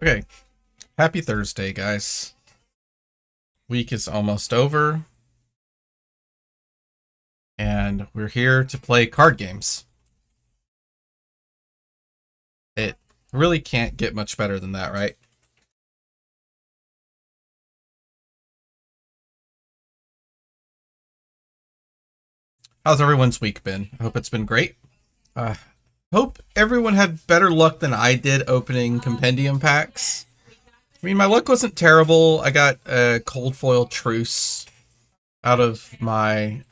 Okay, happy Thursday, guys. Week is almost over, and we're here to play card games. It really can't get much better than that, right? How's everyone's week been? I hope it's been great. Uh, hope everyone had better luck than I did opening compendium packs. I mean, my luck wasn't terrible. I got a cold foil truce out of my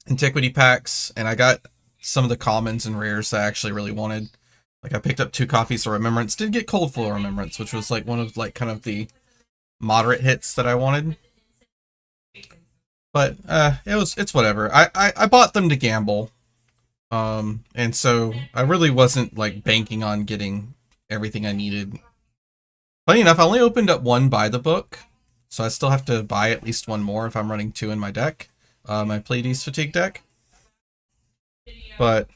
antiquity packs, and I got some of the commons and rares that I actually really wanted. Like I picked up 2 copies of Remembrance. Did get Cold Flow Remembrance, which was like one of like kind of the moderate hits that I wanted. But it's whatever. I bought them to gamble. And so I really wasn't like banking on getting everything I needed. Funny enough, I only opened up one by the book, so I still have to buy at least one more if I'm running 2 in my deck. My Pleiades Fatigue deck. But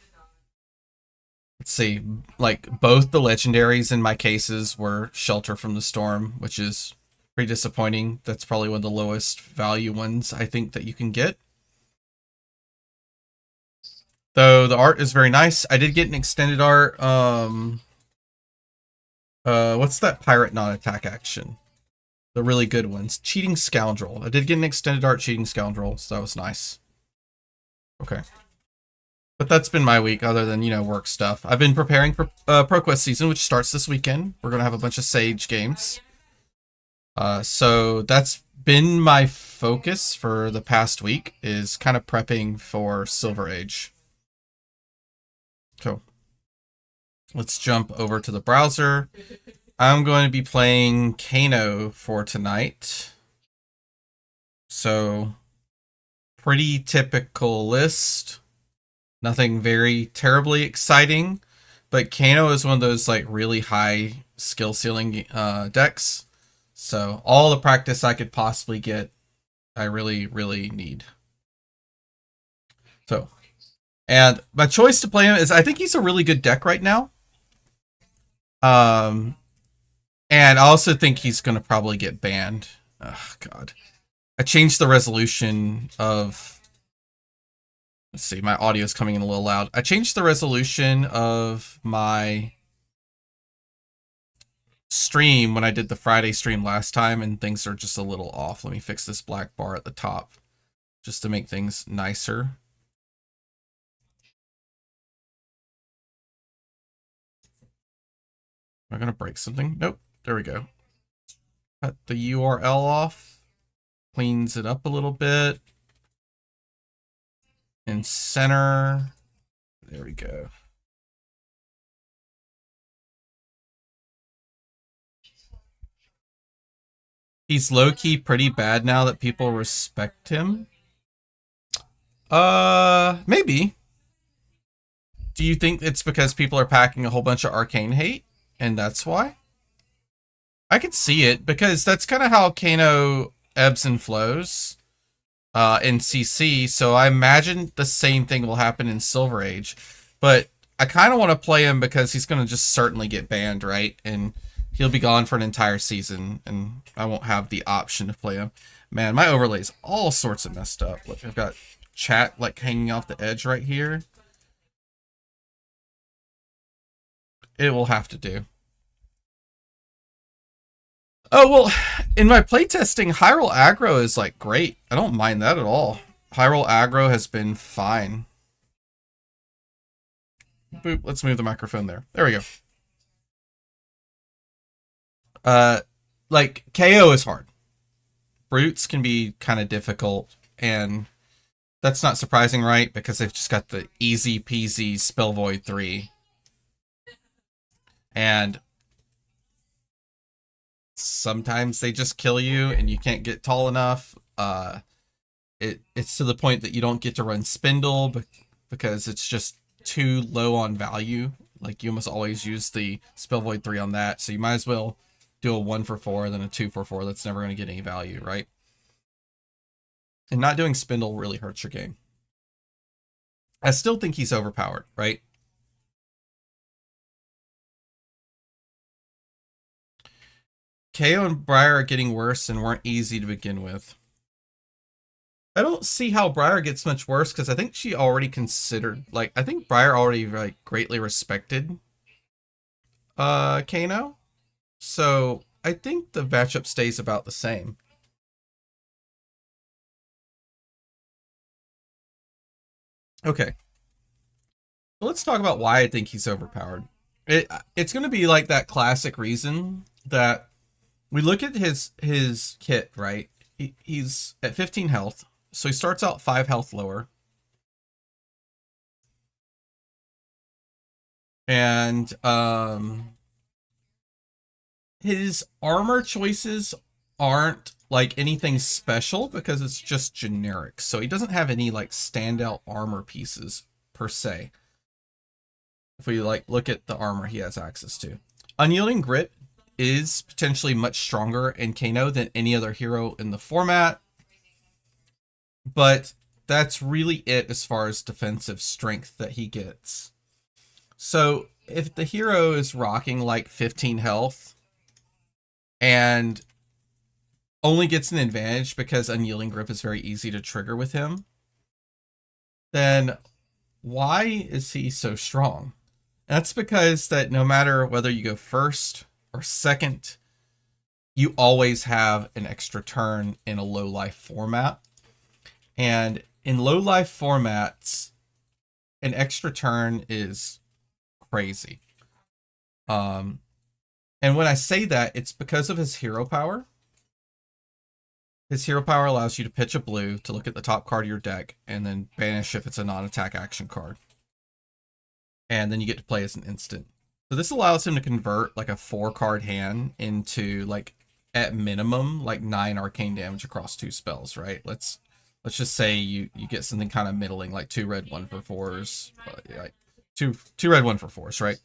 let's see, like both the legendaries in my cases were Shelter from the Storm, which is pretty disappointing. That's probably one of the lowest value ones I think that you can get. Though the art is very nice. I did get an extended art. What's that pirate non-attack action? The really good ones. Cheating Scoundrel. I did get an extended art Cheating Scoundrel, so that was nice. Okay. But that's been my week, other than, work stuff. I've been preparing for ProQuest season, which starts this weekend. We're going to have a bunch of Sage games. So that's been my focus for the past week, is kind of prepping for Silver Age. So let's jump over to the browser. I'm going to be playing Kano for tonight. So pretty typical list. Nothing very terribly exciting, but Kano is one of those like really high skill ceiling decks. So all the practice I could possibly get, I really, really need. So, and my choice to play him is I think he's a really good deck right now. And I also think he's going to probably get banned. Oh, God. I changed the resolution of... Let's see, my audio is coming in a little loud. I changed the resolution of my stream when I did the Friday stream last time, and things are just a little off. Let me fix this black bar at the top just to make things nicer. Am I going to break something? Nope. There we go. Cut the URL off. Cleans it up a little bit. And center. There we go. He's low-key pretty bad now that people respect him. Maybe. Do you think it's because people are packing a whole bunch of arcane hate, and that's why? I could see it, because that's kind of how Kano ebbs and flows in CC, so I imagine the same thing will happen in Silver Age. But I kind of want to play him because he's going to just certainly get banned, right? And he'll be gone for an entire season, and I won't have the option to play him. Man, my overlay's all sorts of messed up. Look, I've got chat like hanging off the edge right here. It will have to do. Oh, well, in my playtesting, Hyrule Aggro is like great. I don't mind that at all. Hyrule Aggro has been fine. Boop, let's move the microphone there. There we go. Like, KO is hard. Brutes can be kind of difficult, and that's not surprising, right? Because they've just got the easy peasy Spell Void 3. And sometimes they just kill you and you can't get tall enough. It's to the point that you don't get to run Spindle because it's just too low on value. Like, you almost always use the Spell Void 3 on that, so you might as well do a 1 for 4 and then a 2 for 4 that's never going to get any value, right? And not doing Spindle really hurts your game. I still think he's overpowered, right? KO and Briar are getting worse and weren't easy to begin with. I don't see how Briar gets much worse because I think she already considered, like, I think Briar already like greatly respected Kano. So I think the matchup stays about the same. Okay. So let's talk about why I think he's overpowered. It's going to be like that classic reason that we look at his kit, right? He's at 15 health, so he starts out 5 health lower. And his armor choices aren't like anything special because it's just generic. So he doesn't have any like standout armor pieces per se. If we like look at the armor he has access to. Unyielding Grip is potentially much stronger in Kano than any other hero in the format. But that's really it as far as defensive strength that he gets. So if the hero is rocking like 15 health and only gets an advantage because Unyielding Grip is very easy to trigger with him, then why is he so strong? That's because that no matter whether you go first or second, you always have an extra turn in a low life format. And in low life formats, an extra turn is crazy. And when I say that, it's because of his hero power. His hero power allows you to pitch a blue to look at the top card of your deck and then banish if it's a non-attack action card. And then you get to play as an instant. So this allows him to convert like a 4-card hand into like at minimum like 9 arcane damage across 2 spells, right? Let's just say you get something kind of middling like 2 red 1 for 4s, like two red 1 for 4s, right?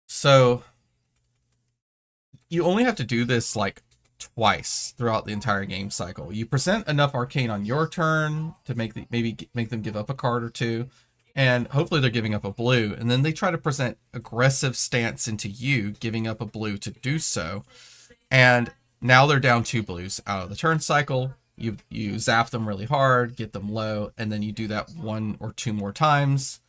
So you only have to do this like twice throughout the entire game cycle. You present enough arcane on your turn to maybe make them give up a card or two, and hopefully they're giving up a blue, and then they try to present aggressive stance into you, giving up a blue to do so, and now they're down 2 blues out of the turn cycle. You zap them really hard, get them low, and then you do that 1 or 2 more times,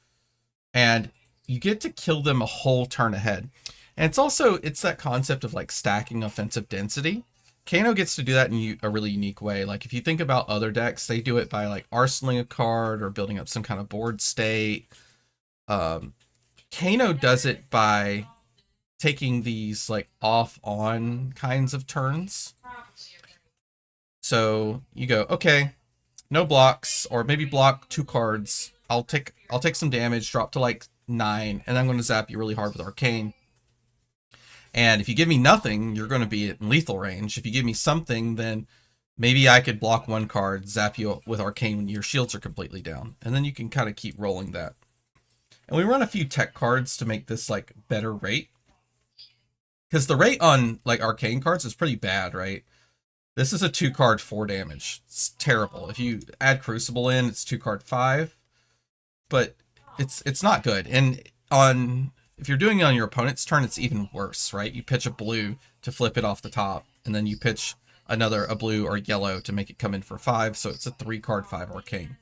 and you get to kill them a whole turn ahead. And it's that concept of like stacking offensive density. Kano gets to do that in a really unique way. Like if you think about other decks, they do it by like arsenaling a card or building up some kind of board state. Kano does it by taking these like off-on kinds of turns. So you go, okay, no blocks, or maybe block 2 cards. I'll take some damage, drop to like 9, and I'm going to zap you really hard with Arcane. And if you give me nothing, you're going to be in lethal range. If you give me something, then maybe I could block 1 card, zap you with Arcane when your shields are completely down. And then you can kind of keep rolling that. And we run a few tech cards to make this like better rate. Because the rate on like Arcane cards is pretty bad, right? This is a 2-card 4 damage. It's terrible. If you add Crucible in, it's 2-card 5. But it's not good. And if you're doing it on your opponent's turn, it's even worse, right? You pitch a blue to flip it off the top, and then you pitch a blue or yellow to make it come in for 5, so it's a 3-card 5 arcane.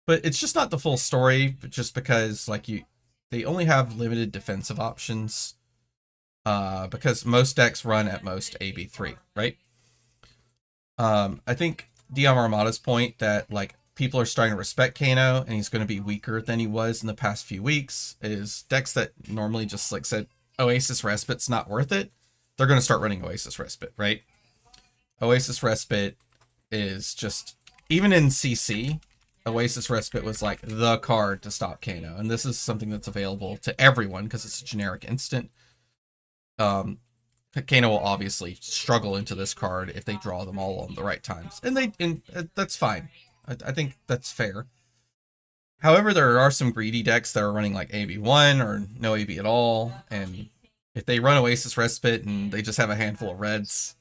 But it's just not the full story, just because like they only have limited defensive options, because most decks run at most AB3, right? I think Dion Armada's point that like people are starting to respect Kano and he's going to be weaker than he was in the past few weeks is decks that normally just like said Oasis Respite's not worth it, they're going to start running Oasis Respite, right? Oasis Respite is just, even in CC, Oasis Respite was like the card to stop Kano, and this is something that's available to everyone because it's a generic instant. Kano will obviously struggle into this card if they draw them all on the right times, and that's fine. I think that's fair. However, there are some greedy decks that are running like AB1 or no AB at all, and if they run Oasis Respite and they just have a handful of reds,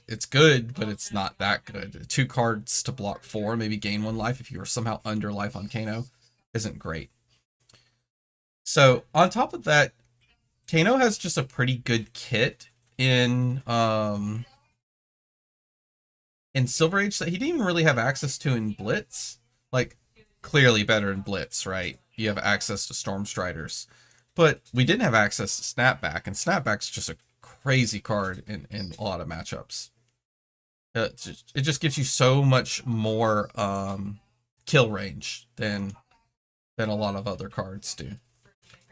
it's good, but it's not that good. 2 cards to block 4, maybe gain 1 life if you are somehow under life on Kano, isn't great. So on top of that, Kano has just a pretty good kit in Silver Age that he didn't even really have access to in Blitz. Like, clearly better in Blitz, right? You have access to Storm Striders. But we didn't have access to Snapback, and Snapback's just a crazy card in a lot of matchups. It just gives you so much more kill range than a lot of other cards do.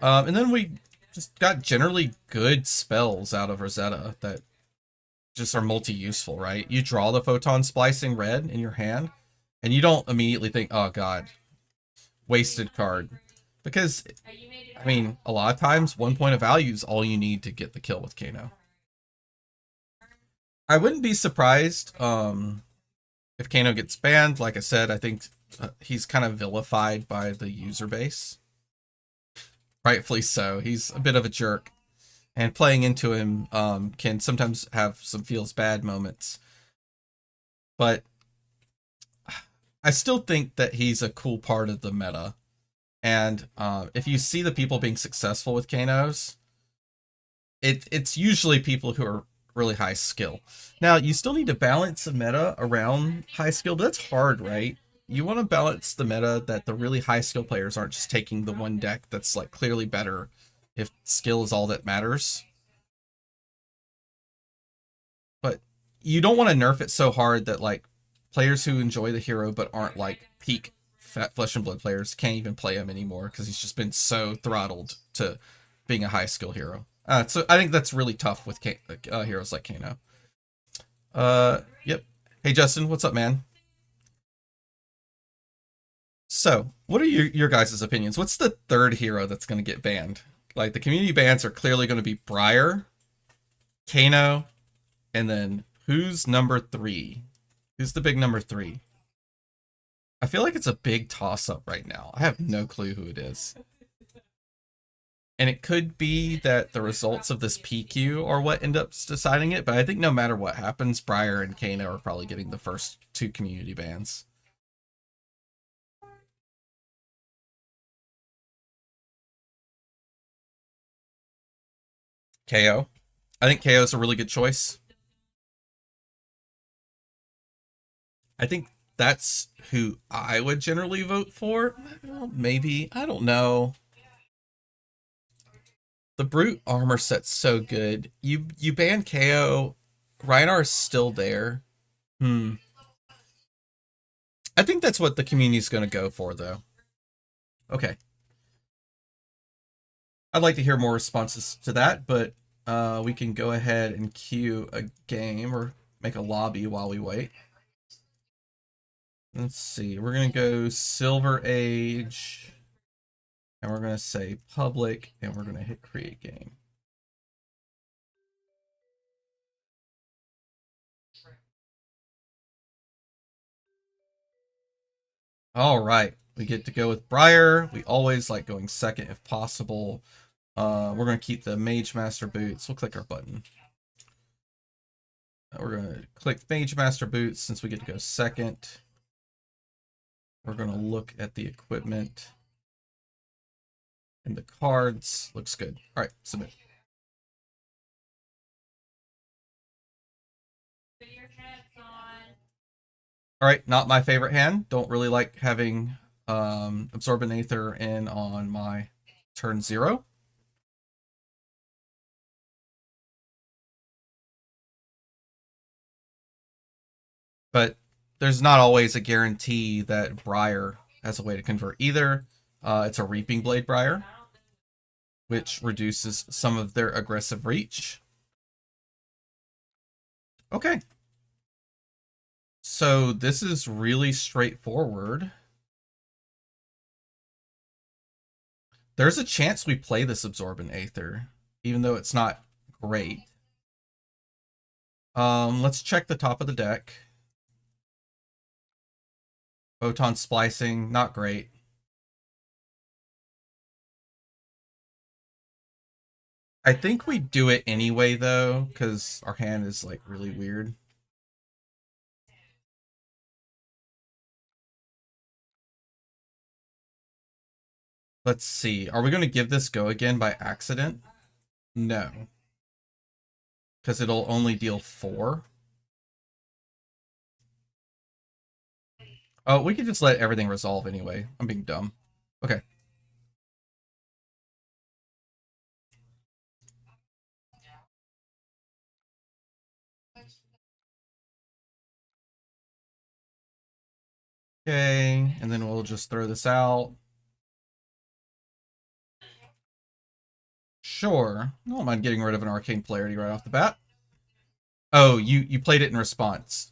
And then we just got generally good spells out of Rosetta that just are multi-useful, right? You draw the Photon Splicing red in your hand, and you don't immediately think, oh god, wasted card. Because, I mean, a lot of times, 1 point of value is all you need to get the kill with Kano. I wouldn't be surprised if Kano gets banned. Like I said, I think he's kind of vilified by the user base. Rightfully so. He's a bit of a jerk. And playing into him can sometimes have some feels bad moments. But I still think that he's a cool part of the meta. And if you see the people being successful with Kanos, it's usually people who are really high skill. Now, you still need to balance the meta around high skill, but that's hard, right? You want to balance the meta that the really high skill players aren't just taking the one deck that's like clearly better if skill is all that matters. But you don't want to nerf it so hard that like players who enjoy the hero but aren't like peak flesh and blood players can't even play him anymore because he's just been so throttled to being a high skill hero. So I think that's really tough with heroes like Kano. Yep. Hey Justin, what's up, man? So, what are your guys' opinions? What's the third hero that's going to get banned? Like, the community bans are clearly going to be Briar, Kano, and then who's number 3? Who's the big number 3? I feel like it's a big toss-up right now. I have no clue who it is. And it could be that the results of this PQ are what end up deciding it, but I think no matter what happens, Briar and Kano are probably getting the first 2 community bans. KO. I think KO is a really good choice. I think that's who I would generally vote for. Well, maybe. I don't know. The Brute armor set's so good. You ban KO. Rhinar is still there. I think that's what the community's going to go for, though. Okay. I'd like to hear more responses to that, but we can go ahead and queue a game or make a lobby while we wait. Let's see. We're going to go Silver Age, and we're going to say public, and we're going to hit create game. All right. We get to go with Briar. We always like going second if possible. We're going to keep the Mage Master Boots. We'll click our button. We're going to click Mage Master Boots since we get to go second. We're going to look at the equipment. And the cards. Looks good. All right, submit. All right, not my favorite hand. Don't really like having Absorbent Aether in on my turn 0. But there's not always a guarantee that Briar has a way to convert either. It's a Reaping Blade Briar, which reduces some of their aggressive reach. Okay. So this is really straightforward. There's a chance we play this Absorbent Aether, even though it's not great. Let's check the top of the deck. Photon Splicing, not great. I think we do it anyway, though, because our hand is, like, really weird. Let's see. Are we going to give this go again by accident? No. because it'll only deal 4. Oh, we could just let everything resolve anyway. I'm being dumb. Okay. Okay, and then we'll just throw this out. Sure. I don't mind getting rid of an arcane polarity right off the bat. Oh, you played it in response.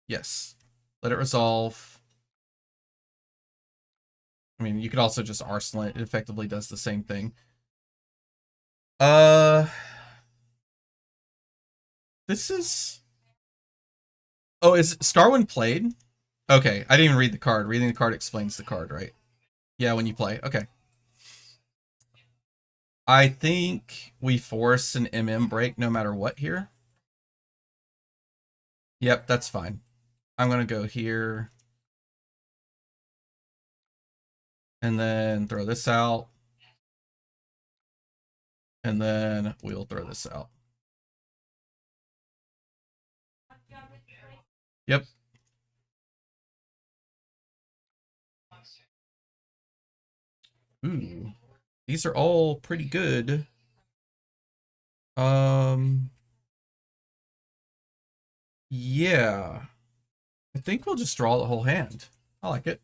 Yes. Let it resolve. I mean, you could also just arsenal it. It effectively does the same thing. This is... Oh, is Starwind played? Okay, I didn't even read the card. Reading the card explains the card, right? Yeah, when you play. Okay. I think we force an break no matter what here. Yep, that's fine. I'm going to go here. And then throw this out. And then we'll throw this out. Yep. Ooh. These are all pretty good. Yeah. I think we'll just draw the whole hand. I like it.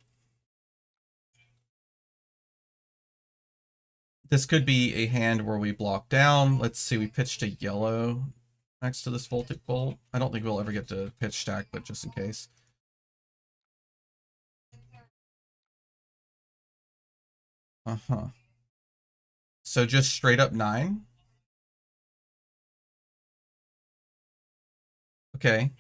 This could be a hand where we block down. Let's see, we pitched a yellow next to this Voltic Bolt. I don't think we'll ever get to pitch stack, but just in case. Uh-huh. So just straight up 9? Okay.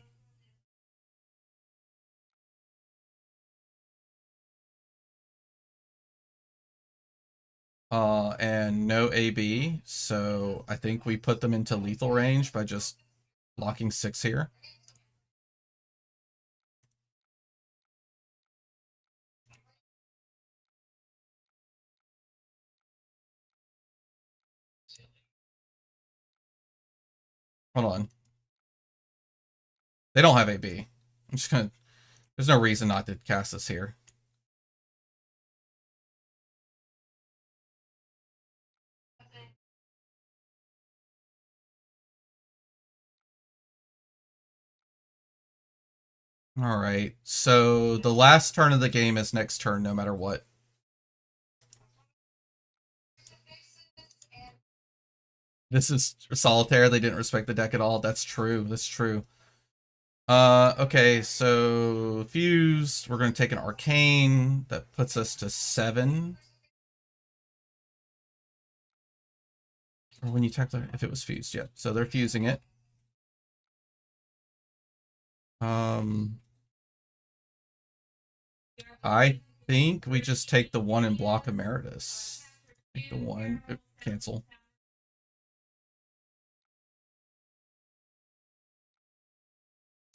And no AB, so I think we put them into lethal range by just blocking 6 here. Hold on. They don't have AB. I'm just gonna... There's no reason not to cast this here. All right. So the last turn of the game is next turn, no matter what. This is solitaire. They didn't respect the deck at all. That's true. That's true. Okay, so fuse. We're going to take an arcane. That puts us to 7. Or when you tech, if it was fused, yeah. So they're fusing it. I think we just take the 1 and block Emeritus. Take the 1. Cancel.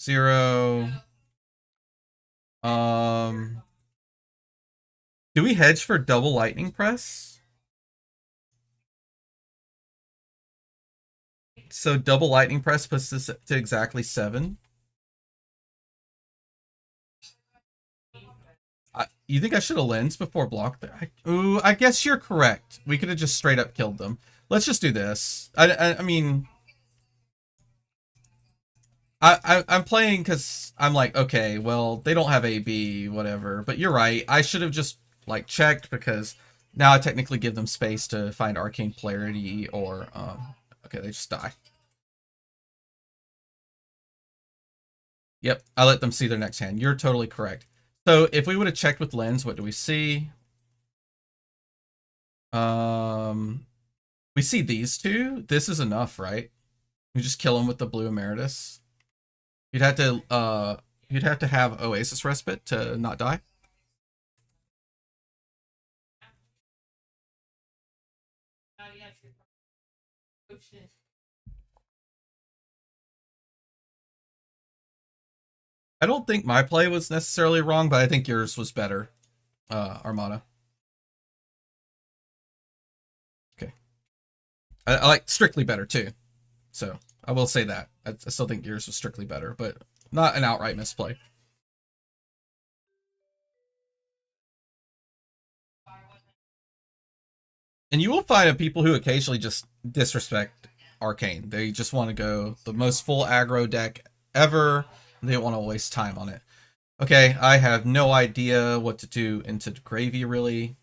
Zero. Do we hedge for double lightning press? So double lightning press puts this to exactly 7. You think I should have lensed before block there? Ooh, I guess you're correct. We could have just straight up killed them. Let's just do this. I mean, I'm playing because I'm like, okay, well, they don't have AB, whatever. But you're right. I should have just like checked because now I technically give them space to find arcane polarity or okay, they just die. Yep, I let them see their next hand. You're totally correct. So if we would have checked with lens, what do we see? We see these two. This is enough, right? We just kill them with the blue Emeritus. You'd have to have Oasis Respite to not die. I don't think my play was necessarily wrong, but I think yours was better, Armada. Okay. I like strictly better too. So I will say that. I still think yours was strictly better, but not an outright misplay. And you will find people who occasionally just disrespect Arcane. They just want to go the most full aggro deck ever. They don't want to waste time on it. Okay, I have no idea what to do into Gravy, really.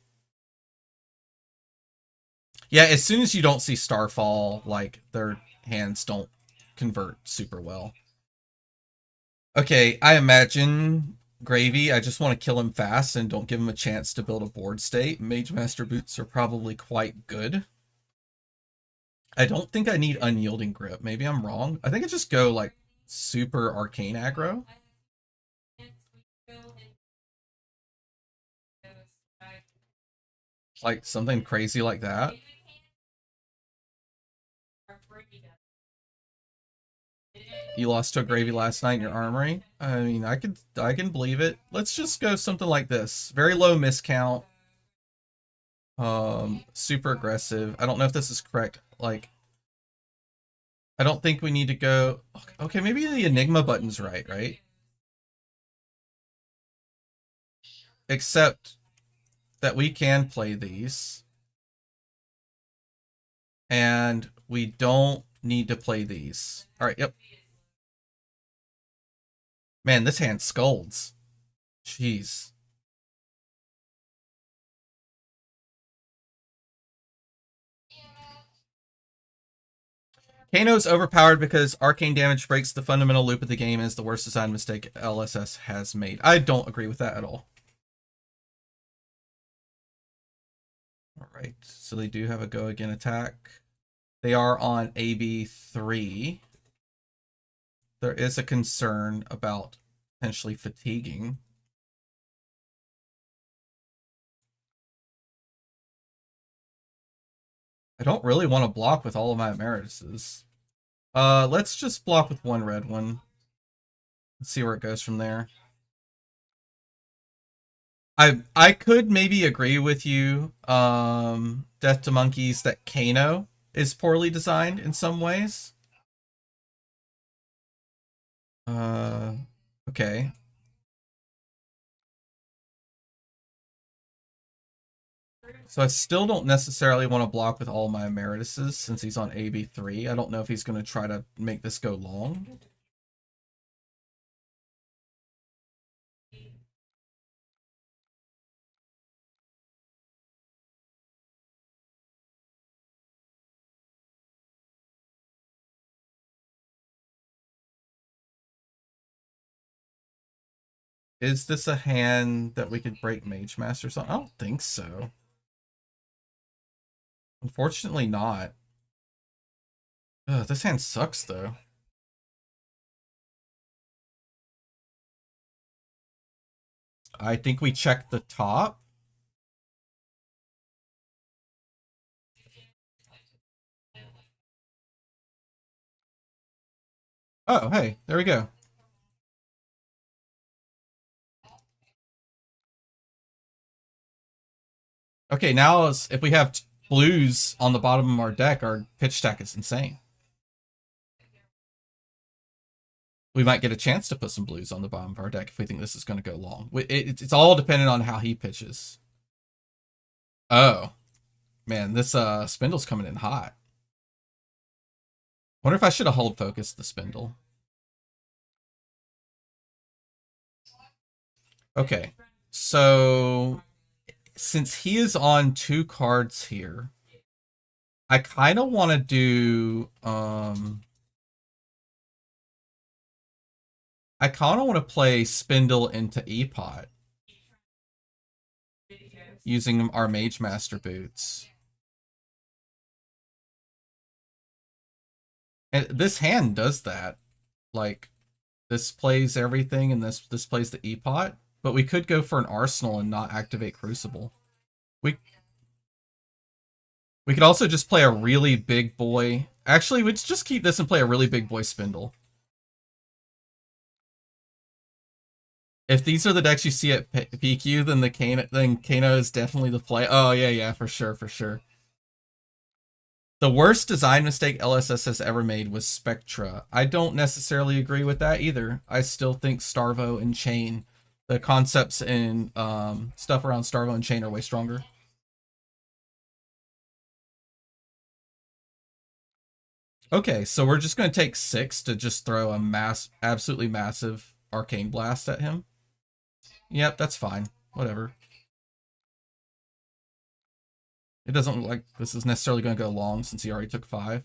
Yeah, as soon as you don't see Starfall, like, their hands don't convert super well. Okay, I imagine Gravy, I just want to kill him fast and don't give him a chance to build a board state. Mage Master Boots are probably quite good. I don't think I need Unyielding Grip. Maybe I'm wrong. I think I just go, like, super Arcane aggro. Like, something crazy like that. You lost to a Gravy last night in your armory. I mean, I can believe it. Let's just go something like this. Very low miscount. Super aggressive. I don't know if this is correct. Like, I don't think we need to go. Okay, maybe the Enigma button's right? Except that we can play these. And we don't need to play these. Alright, yep. Man, this hand scolds. Jeez. Kano's overpowered because arcane damage breaks the fundamental loop of the game and is the worst design mistake LSS has made. I don't agree with that at all. Alright, so they do have a go again attack. They are on AB3. There is a concern about potentially fatiguing. I don't really want to block with all of my Emerituses. Let's just block with one red one. Let's see where it goes from there. I could maybe agree with you, Death to Monkeys, that Kano is poorly designed in some ways. Okay. So I still don't necessarily want to block with all my Emerituses since he's on AB3. I don't know if he's going to try to make this go long. Is this a hand that we could break Mage Masters on? I don't think so. Unfortunately not. Ugh, this hand sucks though. I think we check the top. Oh, hey, there we go. Okay, now if we have blues on the bottom of our deck, our pitch stack is insane. We might get a chance to put some blues on the bottom of our deck if we think this is going to go long. It's all dependent on how he pitches. Oh, man, this Spindle's coming in hot. Wonder if I should have hold focused the Spindle. Okay, so since he is on 2 cards here, I kind of want to do I kind of want to play Spindle into Epot using our Mage Master Boots. And this hand does that. Like, this plays everything and this plays the Epot, but we could go for an Arsenal and not activate Crucible. We could also just play a really big boy. Actually, we'd just keep this and play a really big boy Spindle. If these are the decks you see at PQ, then Kano is definitely the play. Oh yeah, for sure. The worst design mistake LSS has ever made was Spectra. I don't necessarily agree with that either. I still think Starvo and Chain, the concepts and stuff around Starvo and Chain are way stronger. Okay, so we're just going to take 6 to just throw a absolutely massive Arcane Blast at him. Yep, that's fine. Whatever. It doesn't look like this is necessarily going to go long since he already took 5.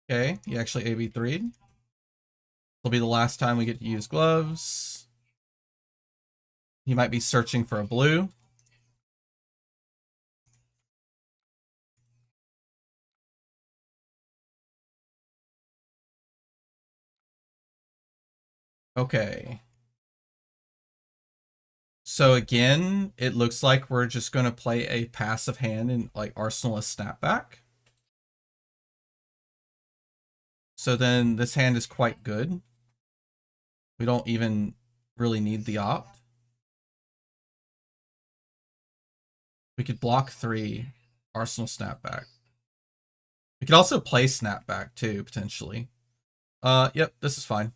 Okay, he actually AB3'd. It'll be the last time we get to use gloves. He might be searching for a blue. Okay. So again, it looks like we're just going to play a passive hand in like Arsenal a snapback. So then this hand is quite good. We don't even really need the opt. We could block 3, Arsenal snapback. We could also play snapback too, potentially. Yep, this is fine.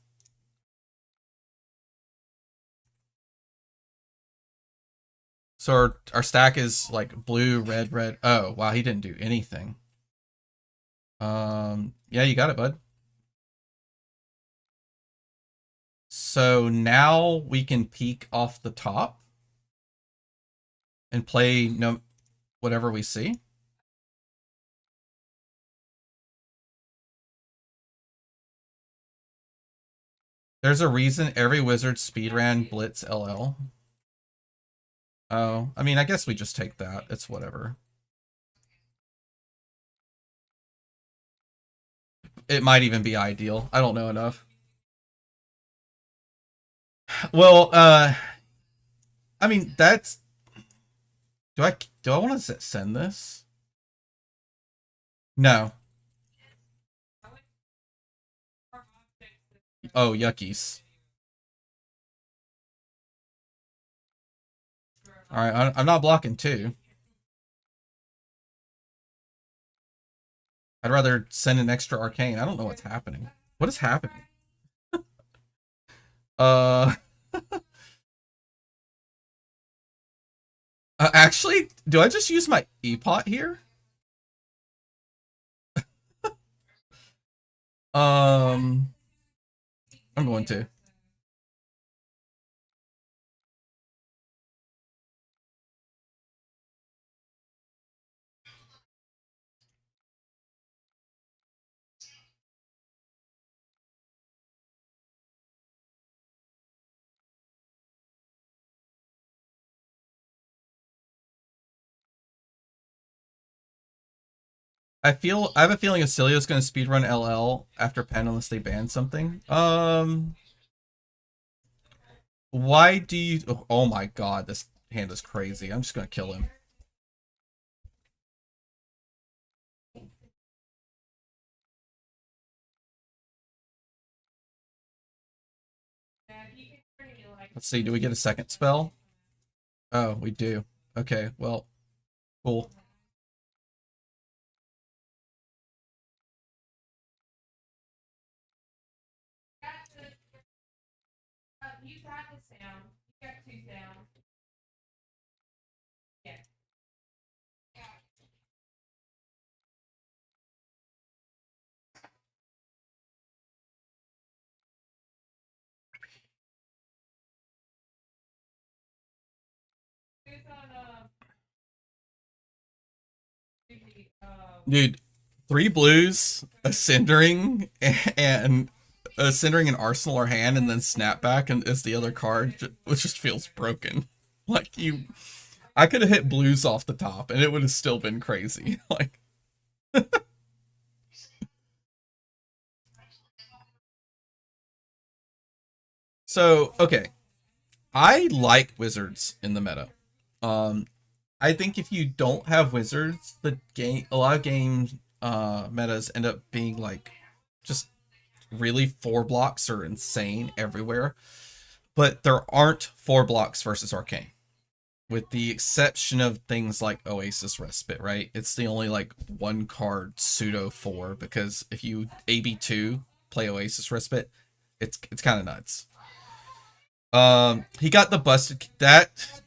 So our stack is like blue, red, red. Oh, wow, he didn't do anything. Yeah, you got it, bud. So now we can peek off the top and play whatever we see. There's a reason every wizard speedran Blitz LL. Oh, I mean, I guess we just take that. It's whatever. It might even be ideal. I don't know enough. Well, I mean, that's... Do I want to send this? No. Oh, yuckies. Alright, I'm not blocking 2. I'd rather send an extra arcane. I don't know what's happening. What is happening? Uh... Actually, do I just use my E-pot here? I'm going to. I have a feeling Acilio's going to speedrun LL after Pen unless they ban something. Why do you... Oh my god, this hand is crazy. I'm just going to kill him. Let's see, do we get a second spell? Oh, we do. Okay, well, cool. Dude, 3 blues, a Cindering, and a Cindering and Arsenal or hand, and then Snapback and is the other card, which just feels broken. Like, I could have hit blues off the top, and it would have still been crazy. Like... So, okay. I like wizards in the meta. I think if you don't have wizards, the game, a lot of game metas end up being like just really 4 blocks are insane everywhere. But there aren't 4 blocks versus arcane, with the exception of things like Oasis Respite, right? It's the only like 1 card pseudo 4, because if you AB2 play Oasis Respite, it's kind of nuts. He got the busted that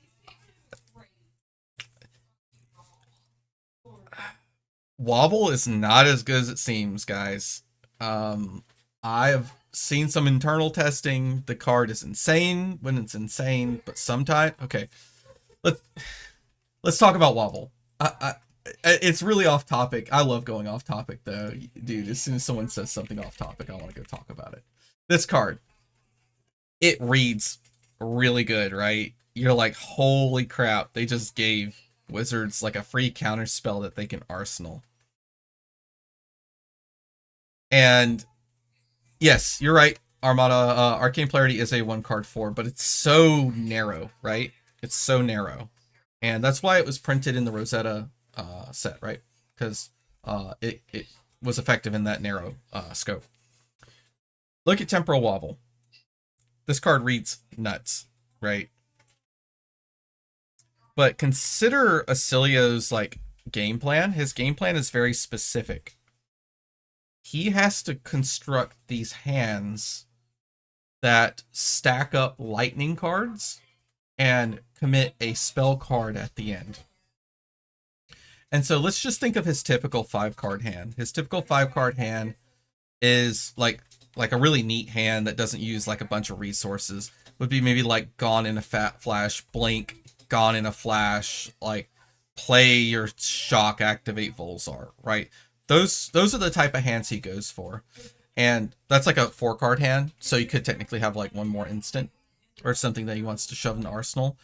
Wobble is not as good as it seems, guys. I have seen some internal testing. The card is insane when it's insane, but sometimes okay. Let's let's talk about Wobble. It's really off topic. I love going off topic though, dude. As soon as someone says something off topic, I want to go talk about it. This card, it reads really good, right? You're like, holy crap! They just gave wizards like a free counter spell that they can arsenal. And yes, you're right. Armada Arcane Polarity is a 1 card 4, but it's so narrow, right? It's so narrow, and that's why it was printed in the Rosetta set, right? Because it was effective in that narrow scope. Look at Temporal Wobble. This card reads nuts, right? But consider Acilio's like game plan. His game plan is very specific. He has to construct these hands that stack up lightning cards and commit a spell card at the end. And so let's just think of his typical 5-card hand. His typical 5-card hand is like a really neat hand that doesn't use like a bunch of resources. Would be maybe like Gone in a Fat Flash, Blink, Gone in a Flash, like play your shock, activate Volzar, right? Those are the type of hands he goes for. And that's like a 4-card hand, so you could technically have like one more instant or something that he wants to shove in the arsenal.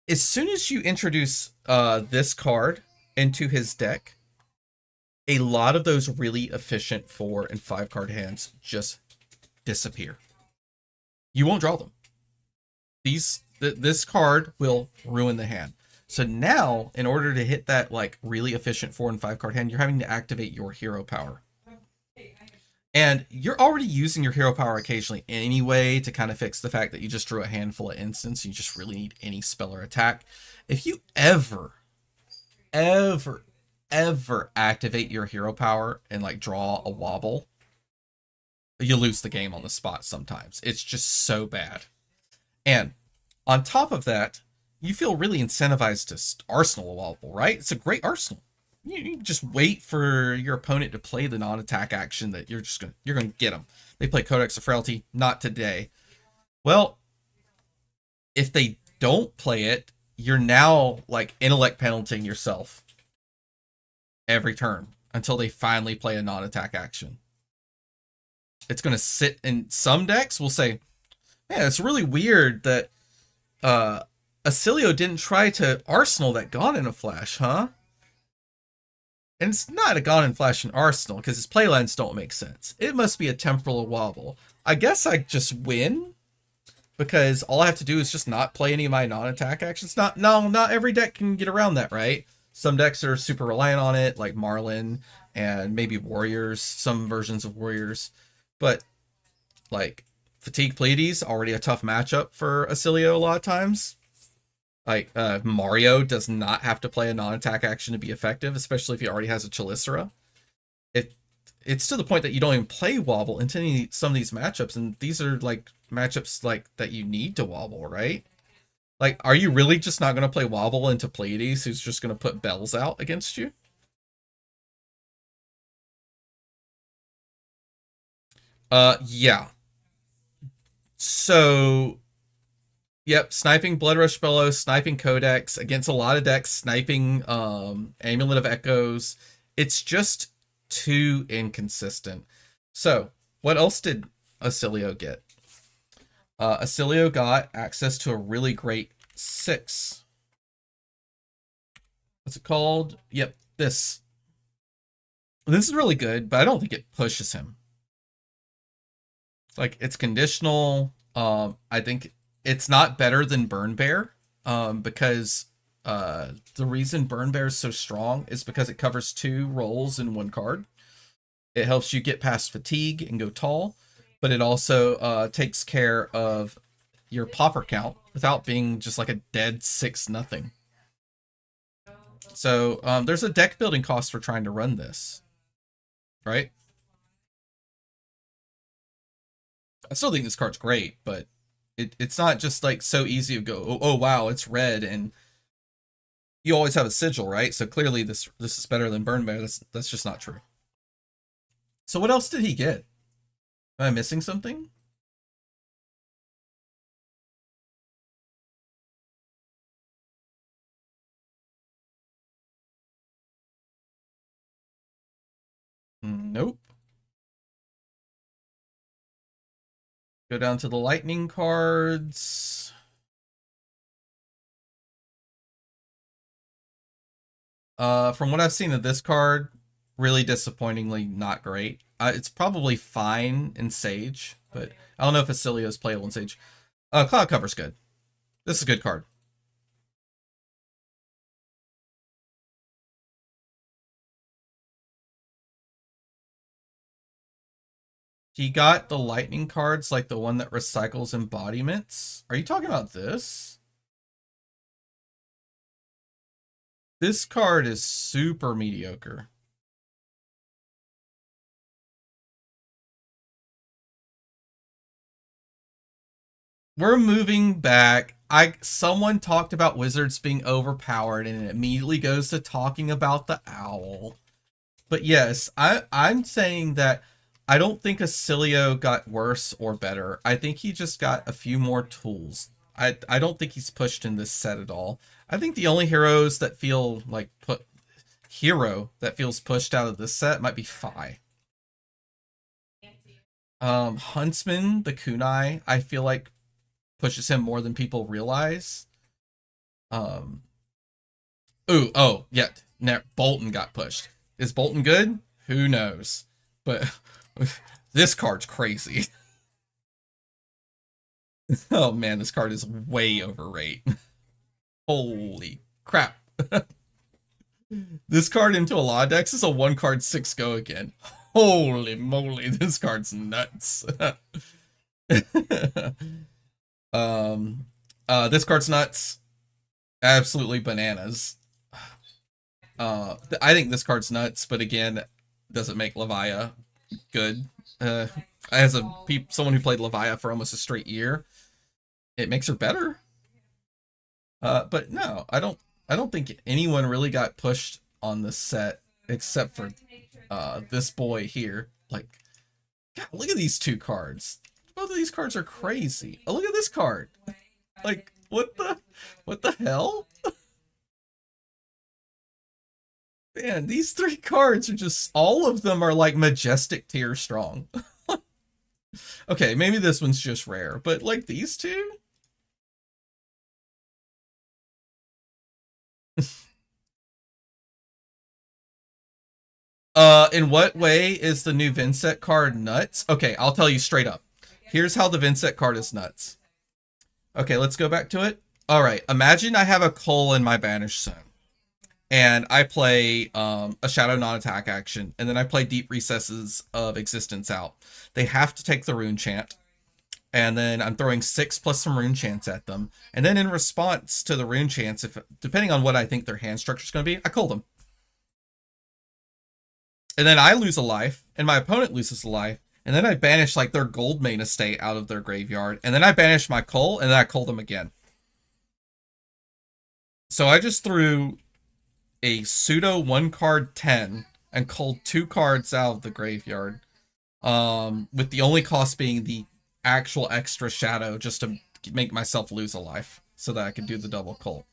As soon as you introduce this card into his deck, a lot of those really efficient 4 and 5-card hands just disappear. You won't draw them. This card will ruin the hand. So now, in order to hit that like really efficient 4 and 5-card hand, you're having to activate your hero power. And you're already using your hero power occasionally anyway to kind of fix the fact that you just drew a handful of instants. You just really need any spell or attack. If you ever activate your hero power and like draw a Wobble, you lose the game on the spot sometimes. It's just so bad. And on top of that, you feel really incentivized to arsenal a Wobble, right? It's a great arsenal. You just wait for your opponent to play the non-attack action that you're gonna get them. They play Codex of Frailty, not today. Well, if they don't play it, you're now like intellect penaltying yourself every turn until they finally play a non-attack action. It's gonna sit in some decks. Will say, man, it's really weird that Acilio didn't try to arsenal that Gone in a Flash, huh? And it's not a Gone in Flash and Arsenal, because his playlines don't make sense. It must be a Temporal Wobble. I guess I just win, because all I have to do is just not play any of my non-attack actions. Not every deck can get around that, right? Some decks are super reliant on it, like Marlin and maybe Warriors, some versions of Warriors. But, like, Fatigue Pleiades, already a tough matchup for Acilio a lot of times. Like, Mario does not have to play a non-attack action to be effective, especially if he already has a Chelicera. It's to the point that you don't even play Wobble into some of these matchups, and these are, like, matchups, like, that you need to Wobble, right? Like, are you really just not going to play Wobble into Pleiades, who's just going to put Bells out against you? Yeah. So, yep, sniping Blood Rush Bellows, sniping Codex, against a lot of decks, sniping Amulet of Echoes. It's just too inconsistent. So, what else did Acilio get? Acilio got access to a really great 6. What's it called? Yep, this. This is really good, but I don't think it pushes him. Like, it's conditional. I think it's not better than Burn Bear, because the reason Burn Bear is so strong is because it covers 2 roles in 1 card. It helps you get past fatigue and go tall, but it also takes care of your popper count without being just like a dead 6-0. So there's a deck building cost for trying to run this, right? I still think this card's great, but it's not just like so easy to go, oh wow, it's red, and you always have a sigil, right? So clearly this is better than Burn Bear. That's just not true. So what else did he get? Am I missing something? Nope. Go down to the lightning cards. From what I've seen of this card, really disappointingly not great. It's probably fine in Sage, but I don't know if Acilio is playable in Sage. Cloud Cover's good. This is a good card. He got the lightning cards, like the one that recycles embodiments. Are you talking about this? This card is super mediocre. We're moving back. Someone talked about wizards being overpowered, and it immediately goes to talking about the owl. But yes, I'm saying that I don't think Acilio got worse or better. I think he just got a few more tools. I don't think he's pushed in this set at all. I think the only heroes that feel like hero that feels pushed out of this set might be Fi. Huntsman, the kunai, I feel like pushes him more than people realize. Oh, yeah. Bolton got pushed. Is Bolton good? Who knows? But this card's crazy. Oh man, this card is way overrated. Holy crap. This card into a lot of decks is a 1-card 6 go again. Holy moly, this card's nuts. This card's nuts. Absolutely bananas. I think this card's nuts, but again, doesn't make Levia good. As someone who played Levia for almost a straight year, it makes her better. But no, I don't think anyone really got pushed on this set except for this boy here. Like, God, look at these 2 cards. Both of these cards are crazy. Oh, look at this card. Like, what the hell? Man, these 3 cards are just, all of them are like majestic tier strong. Okay, maybe this one's just rare, but like these 2? In what way is the new Vincent card nuts? Okay, I'll tell you straight up. Here's how the Vincent card is nuts. Okay, let's go back to it. All right, imagine I have a Cole in my Banished Zone. And I play a Shadow non-attack action, and then I play Deep Recesses of Existence out. They have to take the Rune Chant, and then I'm throwing 6 plus some Rune Chants at them. And then in response to the Rune Chants, depending on what I think their hand structure is going to be, I call them. And then I lose a life, and my opponent loses a life, and then I banish like their Goldmane estate out of their graveyard, and then I banish my Cull, and then I cull them again. So I just threw a pseudo 1-card 10 and culled 2 cards out of the graveyard, with the only cost being the actual extra shadow just to make myself lose a life so that I can do the double cull.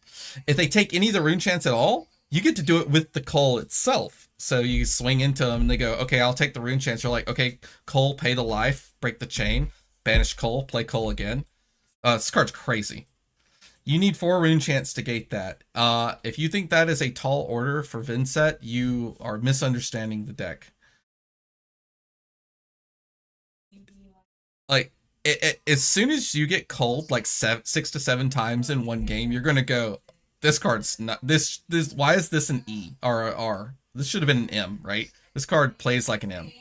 If they take any of the Rune Chants at all, you get to do it with the cull itself. So you swing into them and they go, okay, I'll take the Rune Chants. You're like, okay, cull, pay the life, break the chain, banish cull, play cull again. This card's crazy. You need 4 Rune Chants to gate that. If you think that is a tall order for Vincent, you are misunderstanding the deck. Like, as soon as you get culled like 6 to 7 times in one game, you're going to go, This card's not this. Why is this an E or a R? This should have been an M, right? This card plays like an M.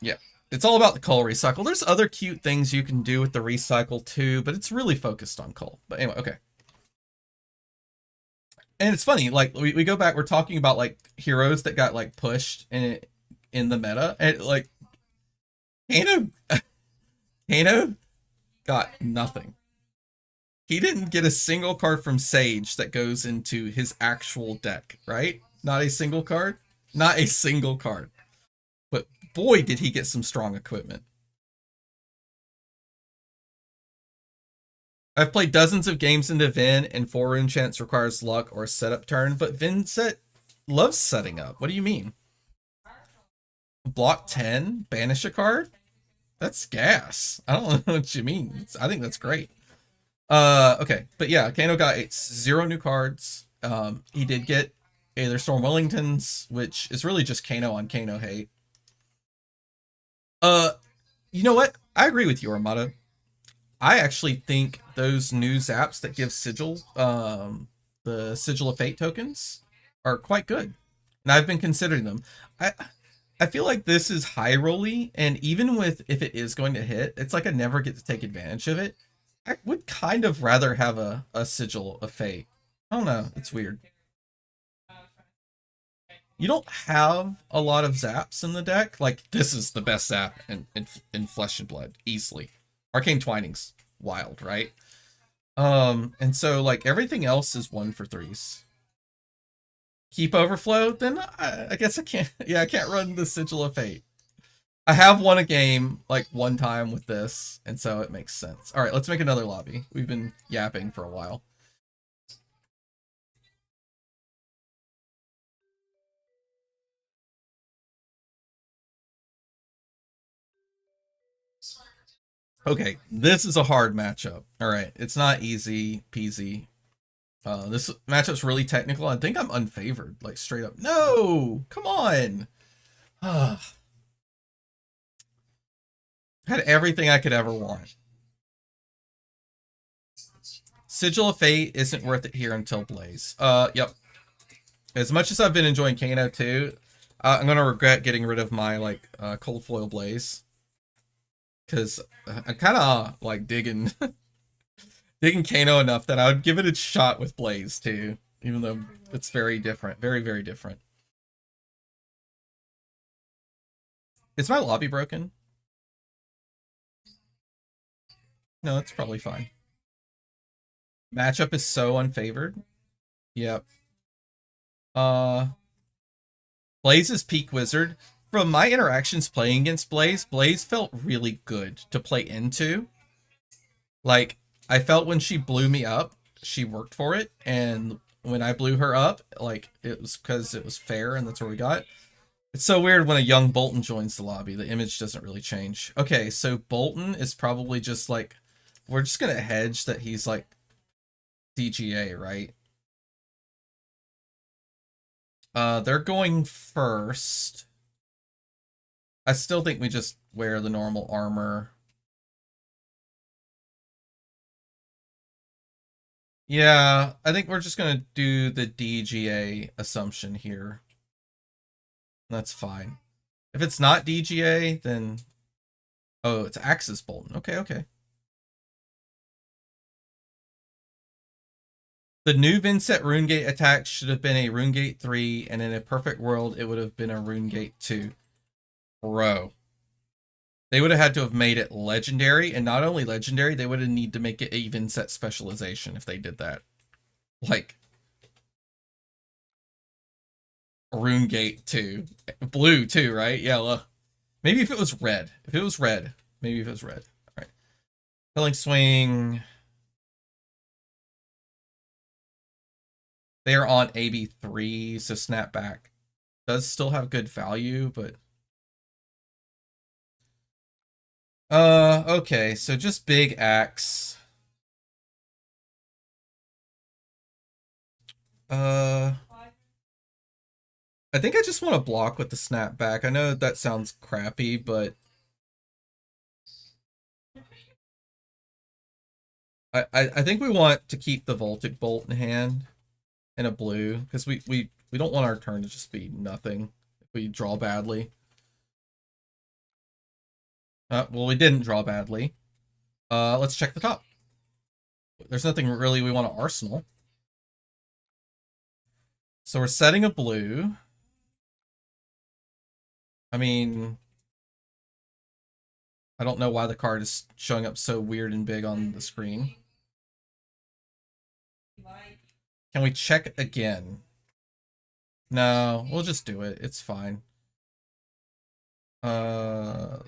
Yeah. It's all about the cull recycle. There's other cute things you can do with the recycle too, but it's really focused on cull. But anyway, okay. And it's funny, like we go back, we're talking about like heroes that got like pushed in the meta, and like Kano Kano got nothing. He didn't get a single card from Sage that goes into his actual deck, right? Not a single card. Not a single card. But boy, did he get some strong equipment. I've played dozens of games into Vin, and 4 rune chance requires luck or a setup turn, but Vin loves setting up. What do you mean? Block 10, banish a card? That's gas. I don't know what you mean. I think that's great. Okay, but yeah, Kano got 0 new cards. He did get Aether Storm Wellingtons, which is really just Kano on Kano hate. You know what? I agree with you, Armada. I actually think those new zaps that give sigil, the Sigil of Fate tokens, are quite good, and I've been considering them. I feel like this is high rolly, and even with if it is going to hit, it's like I never get to take advantage of it. I would kind of rather have a Sigil of Fate. I don't know. It's weird. You don't have a lot of zaps in the deck. Like, this is the best zap in Flesh and Blood, easily. Arcane Twining's wild, right? And so, like, everything else is 1 for 3s. Keep Overflow, then I guess I can't, yeah, I can't run the Sigil of Fate. I have won a game, like, 1 time with this, and so it makes sense. Alright, let's make another lobby. We've been yapping for a while. Okay, this is a hard matchup. Alright, it's not easy peasy. This matchup's really technical. I think I'm unfavored, like, straight up. No! Come on! Had everything I could ever want. Sigil of Fate isn't worth it here until Blaze. Yep. As much as I've been enjoying Kano too, I'm gonna regret getting rid of my, like, Cold Foil Blaze. Because I kind of, like, digging Kano enough that I would give it a shot with Blaze too. Even though it's very different. Very, very different. Is my lobby broken? No, it's probably fine. Matchup is so unfavored. Yep. Blaze is peak wizard. From my interactions playing against Blaze, Blaze felt really good to play into. Like, I felt when she blew me up, she worked for it, and when I blew her up, like, it was because it was fair, and that's where we got. It's so weird when a young Bolton joins the lobby. The image doesn't really change. Okay, so Bolton is probably just, like, we're just gonna hedge that he's, like, DGA, right? They're going first. I still think we just wear the normal armor. Yeah, I think we're just gonna do the DGA assumption here. That's fine. If it's not DGA, then... Oh, it's Axis Bolton. Okay, okay. The new Vincent Runegate attack should have been a Runegate 3, and in a perfect world, it would have been a Runegate 2. Bro. They would have had to have made it legendary, and not only legendary, they would have need to make it a Vincent specialization if they did that. Like, Runegate 2. Blue, too, right? Yeah, maybe if it was red. If it was red. Maybe if it was red. Alright. Killing Swing. They are on AB3, so Snapback does still have good value, but... Okay, so just big axe. I think I just want to block with the snapback. I know that sounds crappy, but I think we want to keep the Voltic Bolt in hand and a blue, because we don't want our turn to just be nothing if we draw badly. Well, we didn't draw badly. Let's check the top. There's nothing really we want to arsenal. So we're setting a blue. I mean, I don't know why the card is showing up so weird and big on the screen. Can we check again? No, we'll just do it. It's fine. Yep.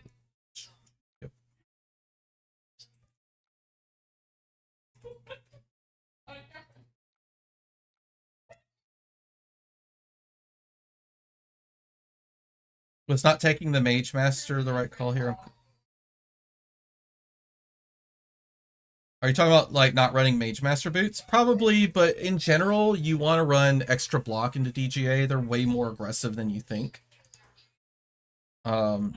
Was not taking the Mage Master the right call here? Are you talking about like not running Mage Master boots? Probably, but in general, you want to run extra block into DGA. They're way more aggressive than you think. I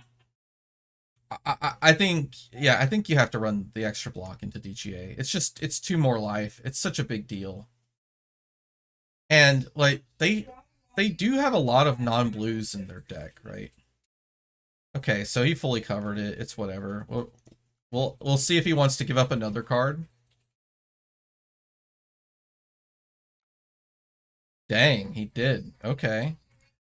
think, yeah, I think you have to run the extra block into DGA. It's 2 more life. It's such a big deal. And like they do have a lot of non-blues in their deck, right? Okay, so he fully covered it. It's whatever. We'll see if he wants to give up another card. Dang, he did. Okay.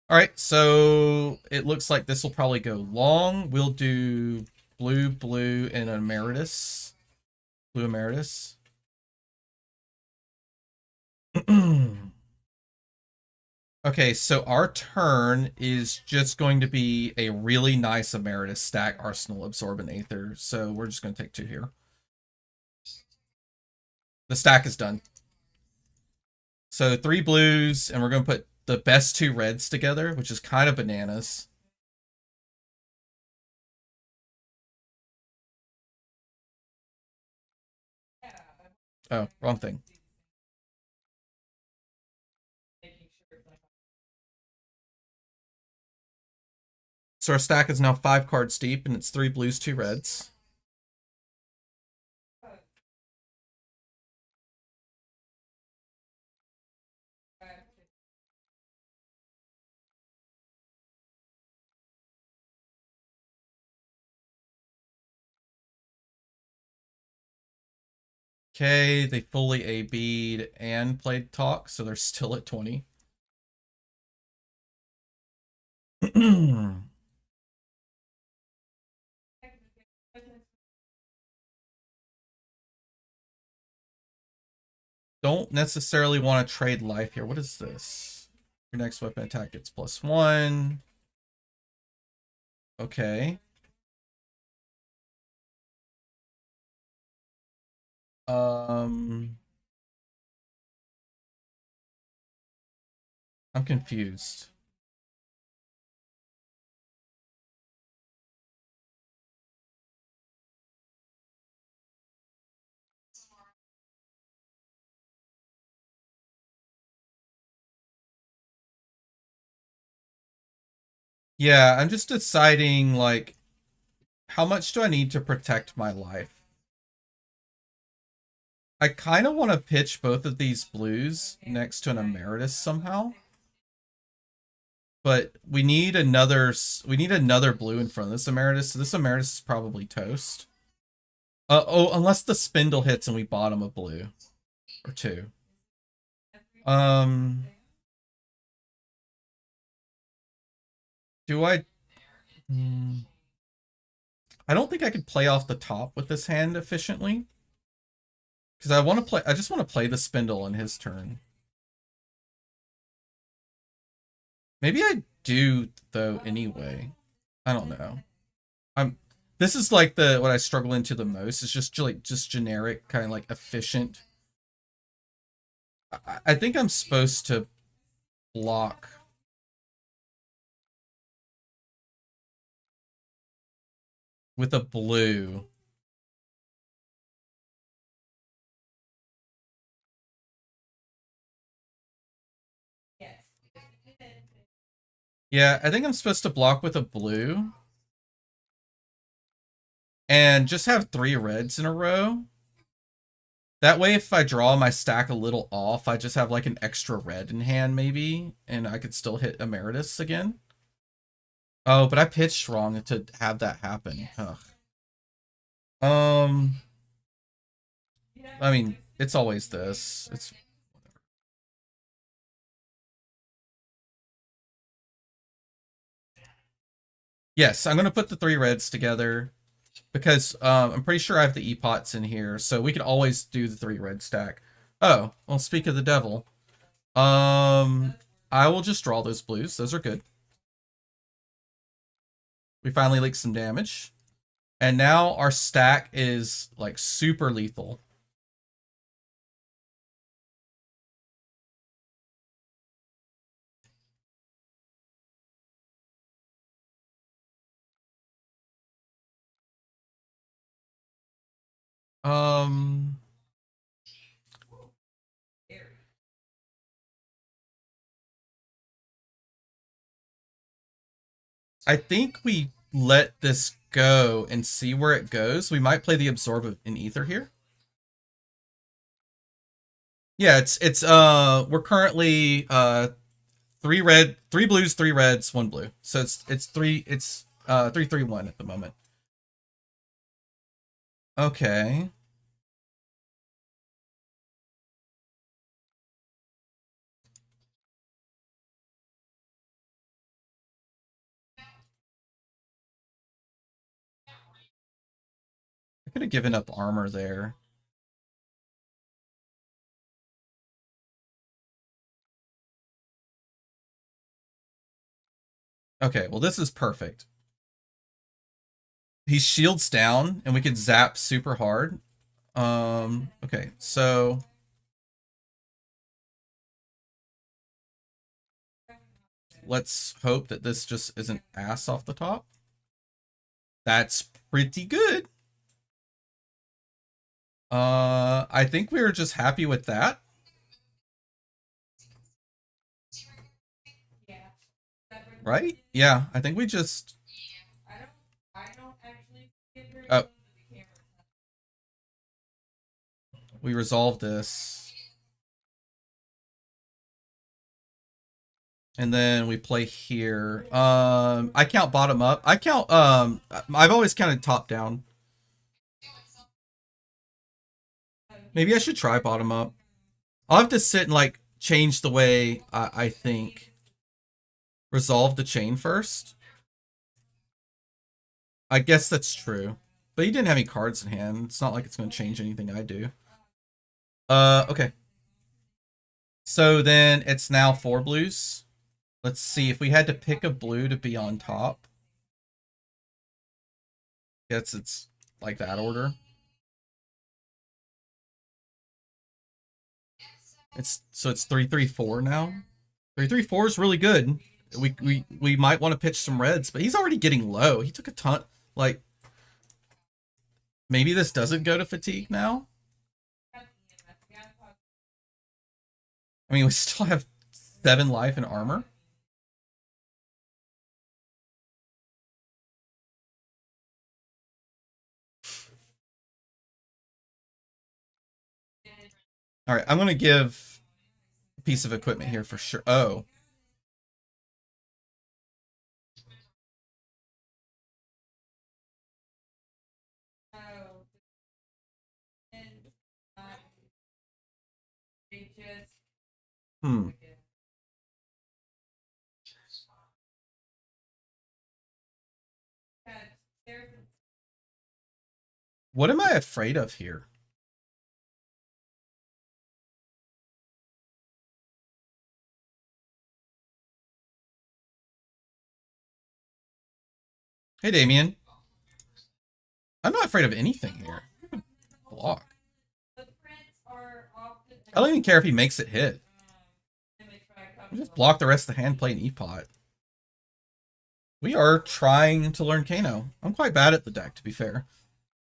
All right, so it looks like this will probably go long. We'll do blue, blue, and emeritus. Blue emeritus. Okay, so our turn is just going to be a really nice emeritus stack, arsenal, absorbent aether. So we're just going to take 2 here. The stack is done. So 3 blues, and we're going to put the best 2 reds together, which is kind of bananas. Oh, wrong thing. So our stack is now 5 cards deep, and it's 3 blues, 2 reds. Okay, they fully AB'd and played talk, so they're still at 20. Don't necessarily want to trade life here. What is this? Your next weapon attack gets +1. Okay. I'm confused. Yeah, I'm just deciding, like, how much do I need to protect my life? I kind of want to pitch both of these blues next to an emeritus somehow. But we need another blue in front of this emeritus. So this emeritus is probably toast. Oh, unless the spindle hits and we bottom a blue or 2. Do I? I don't think I could play off the top with this hand efficiently. Because I want to play. I just want to play the spindle in his turn. Maybe I do though. Anyway, I don't know. This is like what I struggle into the most. It's just like generic kind of like efficient. I think I'm supposed to block. With a blue. Yeah, I think I'm supposed to block with a blue. And just have 3 reds in a row. That way, if I draw my stack a little off, I just have like an extra red in hand, maybe, and I could still hit Emeritus again. Oh, but I pitched wrong to have that happen. Ugh. Um, I mean, it's always this. It's yes, I'm gonna put the 3 reds together because I'm pretty sure I have the E-pots in here, so we can always do the 3 red stack. Oh, well, speak of the devil. I will just draw those blues. Those are good. We finally leaked some damage. And now our stack is like super lethal. Um, I think we let this go and see where it goes. We might play the Absorb in Ether here. Yeah, it's we're currently 3 blues, 3 reds, 1 blue. So it's 3-3-1 at the moment. Okay. I could have given up armor there. Okay, well this is perfect. He shields down and we can zap super hard. Okay, so let's hope that this just isn't ass off the top. That's pretty good. I think we were just happy with that. Right? Yeah, I think we just... Oh. We resolved this. And then we play here. I count bottom up. I count, I've always counted top down. Maybe I should try bottom up. I'll have to sit and, like, change the way I think. Resolve the chain first. I guess that's true. But he didn't have any cards in hand. It's not like it's going to change anything I do. Okay. So then it's now 4 blues. Let's see if we had to pick a blue to be on top. Guess it's like that order. It's 3-3-4 now. 3-3-4 is really good. We might want to pitch some reds, but he's already getting low. He took a ton. Like, maybe this doesn't go to fatigue now. I mean, we still have 7 life and armor. All right, I'm gonna give a piece of equipment here for sure. Oh, hmm. What am I afraid of here? Hey, Damien. I'm not afraid of anything here. Block. I don't even care if he makes it hit. We just block the rest of the hand, play an E-pot. We are trying to learn Kano. I'm quite bad at the deck, to be fair.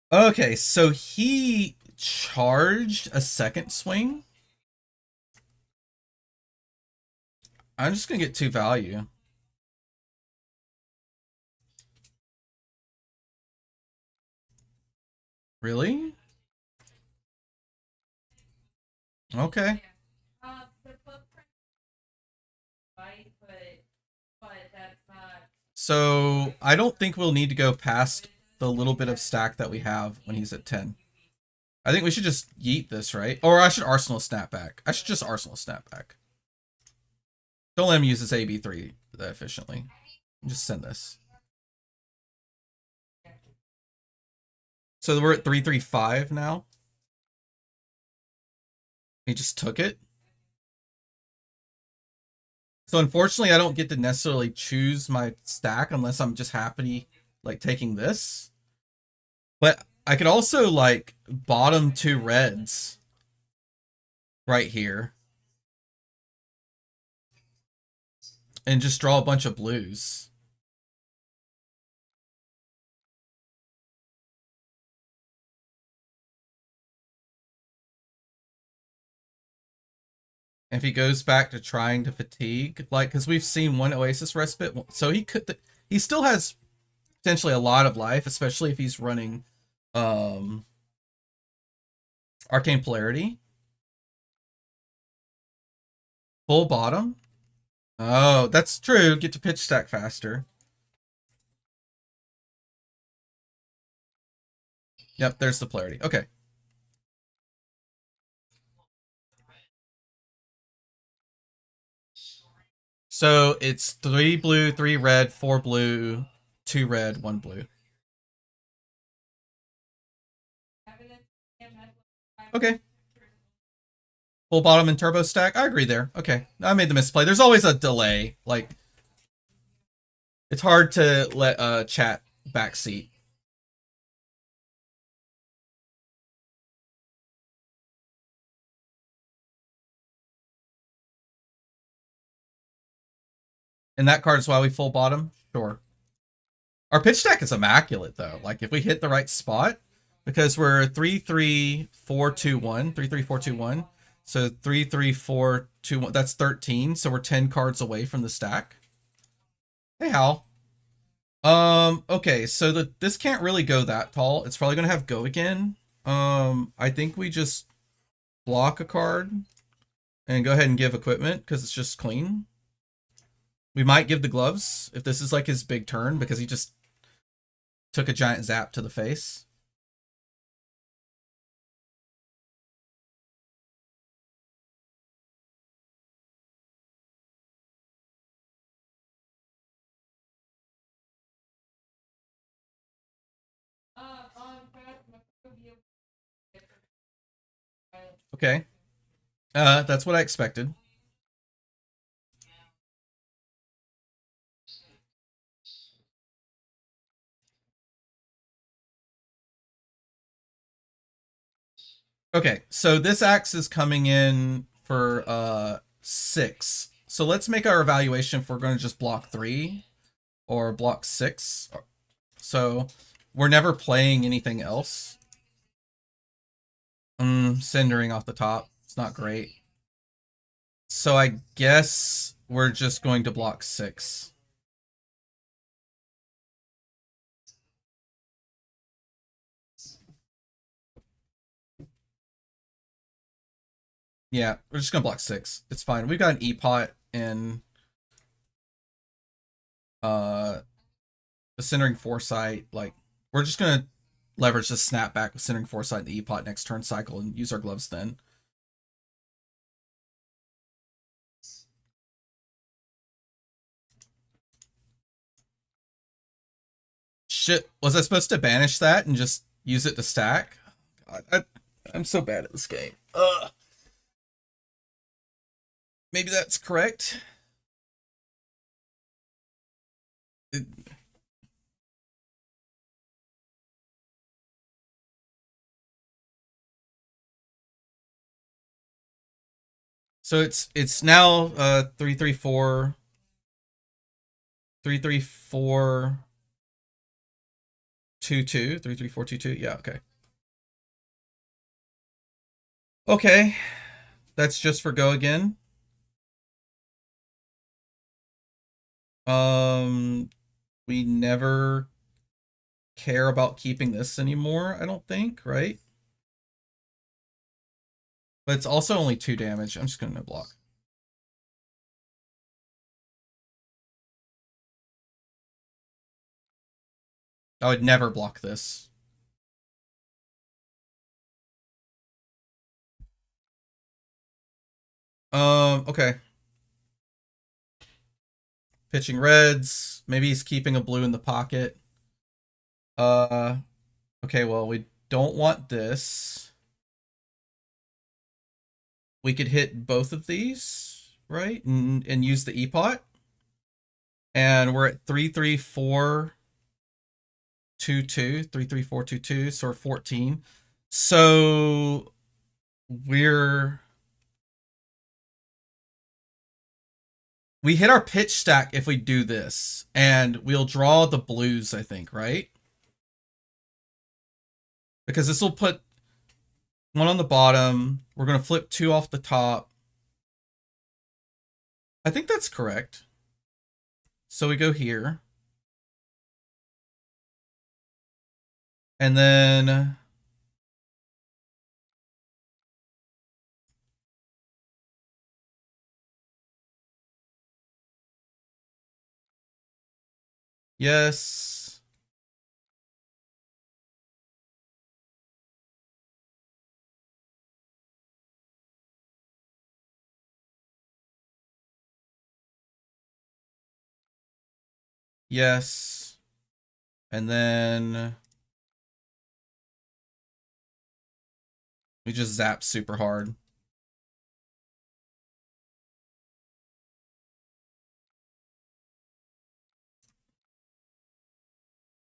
Okay, so he charged a second swing. I'm just going to get 2 value. Really? Okay. So I don't think we'll need to go past the little bit of stack that we have when he's at 10. I think we should just yeet this, right? Or I should Arsenal snapback. I should just Arsenal snapback. Don't let him use his AB3 that efficiently. Just send this. So we're at 335 now. He just took it. So unfortunately, I don't get to necessarily choose my stack unless I'm just happy like taking this. But I could also like bottom 2 reds right here and just draw a bunch of blues. If he goes back to trying to fatigue, like, because we've seen one Oasis respite, so he still has potentially a lot of life, especially if he's running Arcane Polarity. Full bottom. Oh, that's true. Get to pitch stack faster. Yep, there's the polarity. Okay. So it's 3 blue, 3 red, 4 blue, 2 red, 1 blue. Okay. Full bottom and turbo stack. I agree there. Okay. I made the misplay. There's always a delay. Like, it's hard to let chat backseat. And that card is why we full bottom? Sure. Our pitch stack is immaculate, though. Like, if we hit the right spot, because we're 3-3-4-2-1, 3-3-4-2-1. So 3-3-4-2-1. That's 13. So we're 10 cards away from the stack. Hey, Hal. Okay, so this can't really go that tall. It's probably gonna have go again. I think we just block a card and go ahead and give equipment because it's just clean. We might give the gloves if this is like his big turn because he just took a giant zap to the face. Okay. That's what I expected. Okay, so this axe is coming in for 6. So let's make our evaluation if we're going to just block 3 or block 6. So we're never playing anything else. Cindering off the top. It's not great. So I guess we're just going to block 6. Yeah, we're just gonna block 6. It's fine. We've got an E-pot and the Centering Foresight. Like, we're just gonna leverage the snapback with Centering Foresight and the E-pot next turn cycle and use our gloves then. Shit, was I supposed to banish that and just use it to stack? God, I'm so bad at this game. Ugh. Maybe that's correct. It, so it's now 3-3-4 3-3-4 2-2 3-3-4-2-2. Yeah, okay. Okay. That's just for go again. We never care about keeping this anymore, I don't think, right? But it's also only 2 damage. I'm just gonna no block. I would never block this. Okay. Pitching reds. Maybe he's keeping a blue in the pocket. Okay, well, we don't want this. We could hit both of these, right? And use the E-pot. And we're at 33422. 33422, so we're 14. So we hit our pitch stack if we do this, and we'll draw the blues, I think, right? Because this will put 1 on the bottom. We're going to flip 2 off the top. I think that's correct. So we go here. And then yes. Yes. And then we just zap super hard.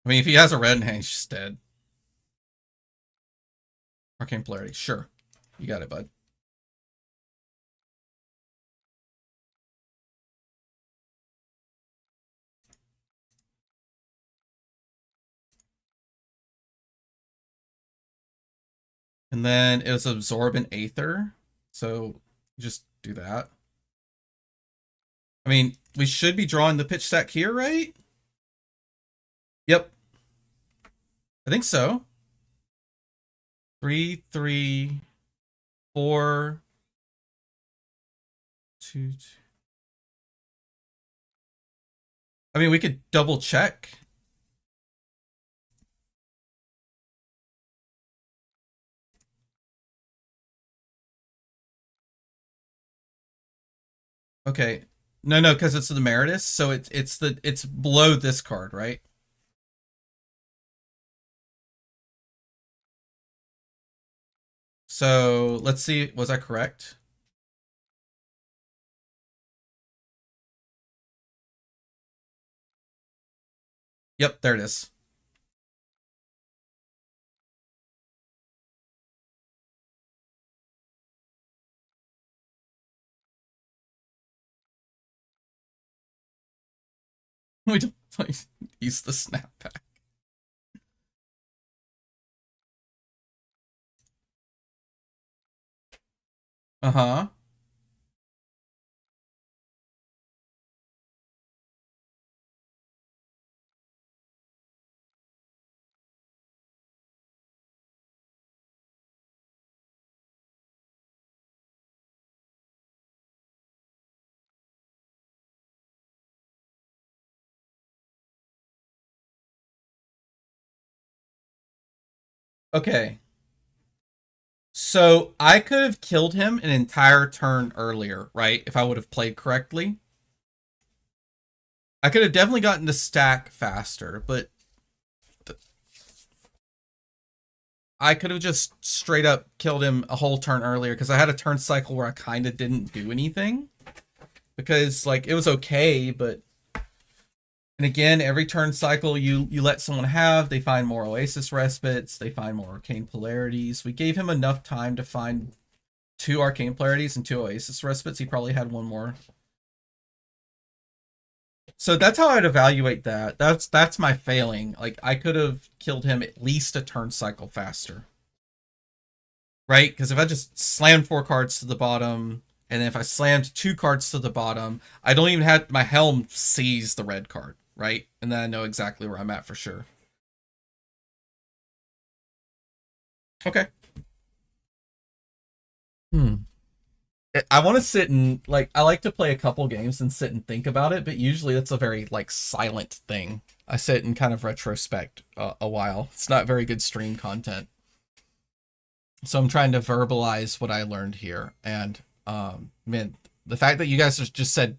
I mean, if he has a red in hand, he's just dead. Arcane Polarity, sure. You got it, bud. And then it was Absorb and Aether. So just do that. I mean, we should be drawing the pitch stack here, right? Yep. I think so. 3, 3, 4, 2, 2. I mean, we could double check. Okay. No, because it's the Meritus, so it's below this card, right? So let's see, was I correct? Yep, there it is. We don't use the snapback. Uh-huh. Okay. So I could have killed him an entire turn earlier, right? If I would have played correctly. I could have definitely gotten the stack faster, but I could have just straight up killed him a whole turn earlier because I had a turn cycle where I kind of didn't do anything. Because, like, it was okay, but... And again, every turn cycle you let someone have, they find more Oasis Respites, they find more Arcane Polarities. We gave him enough time to find 2 Arcane Polarities and 2 Oasis Respites. He probably had 1 more. So that's how I'd evaluate that. That's my failing. Like, I could have killed him at least a turn cycle faster. Right? Because if I just slammed 4 cards to the bottom, and then if I slammed 2 cards to the bottom, I don't even have my helm sees the red card, right? And then I know exactly where I'm at for sure. Okay. Hmm. I want to sit and like I like to play a couple games and sit and think about it, but usually that's a very like silent thing. I sit and kind of retrospect a while. It's not very good stream content. So I'm trying to verbalize what I learned here. And man, the fact that you guys just said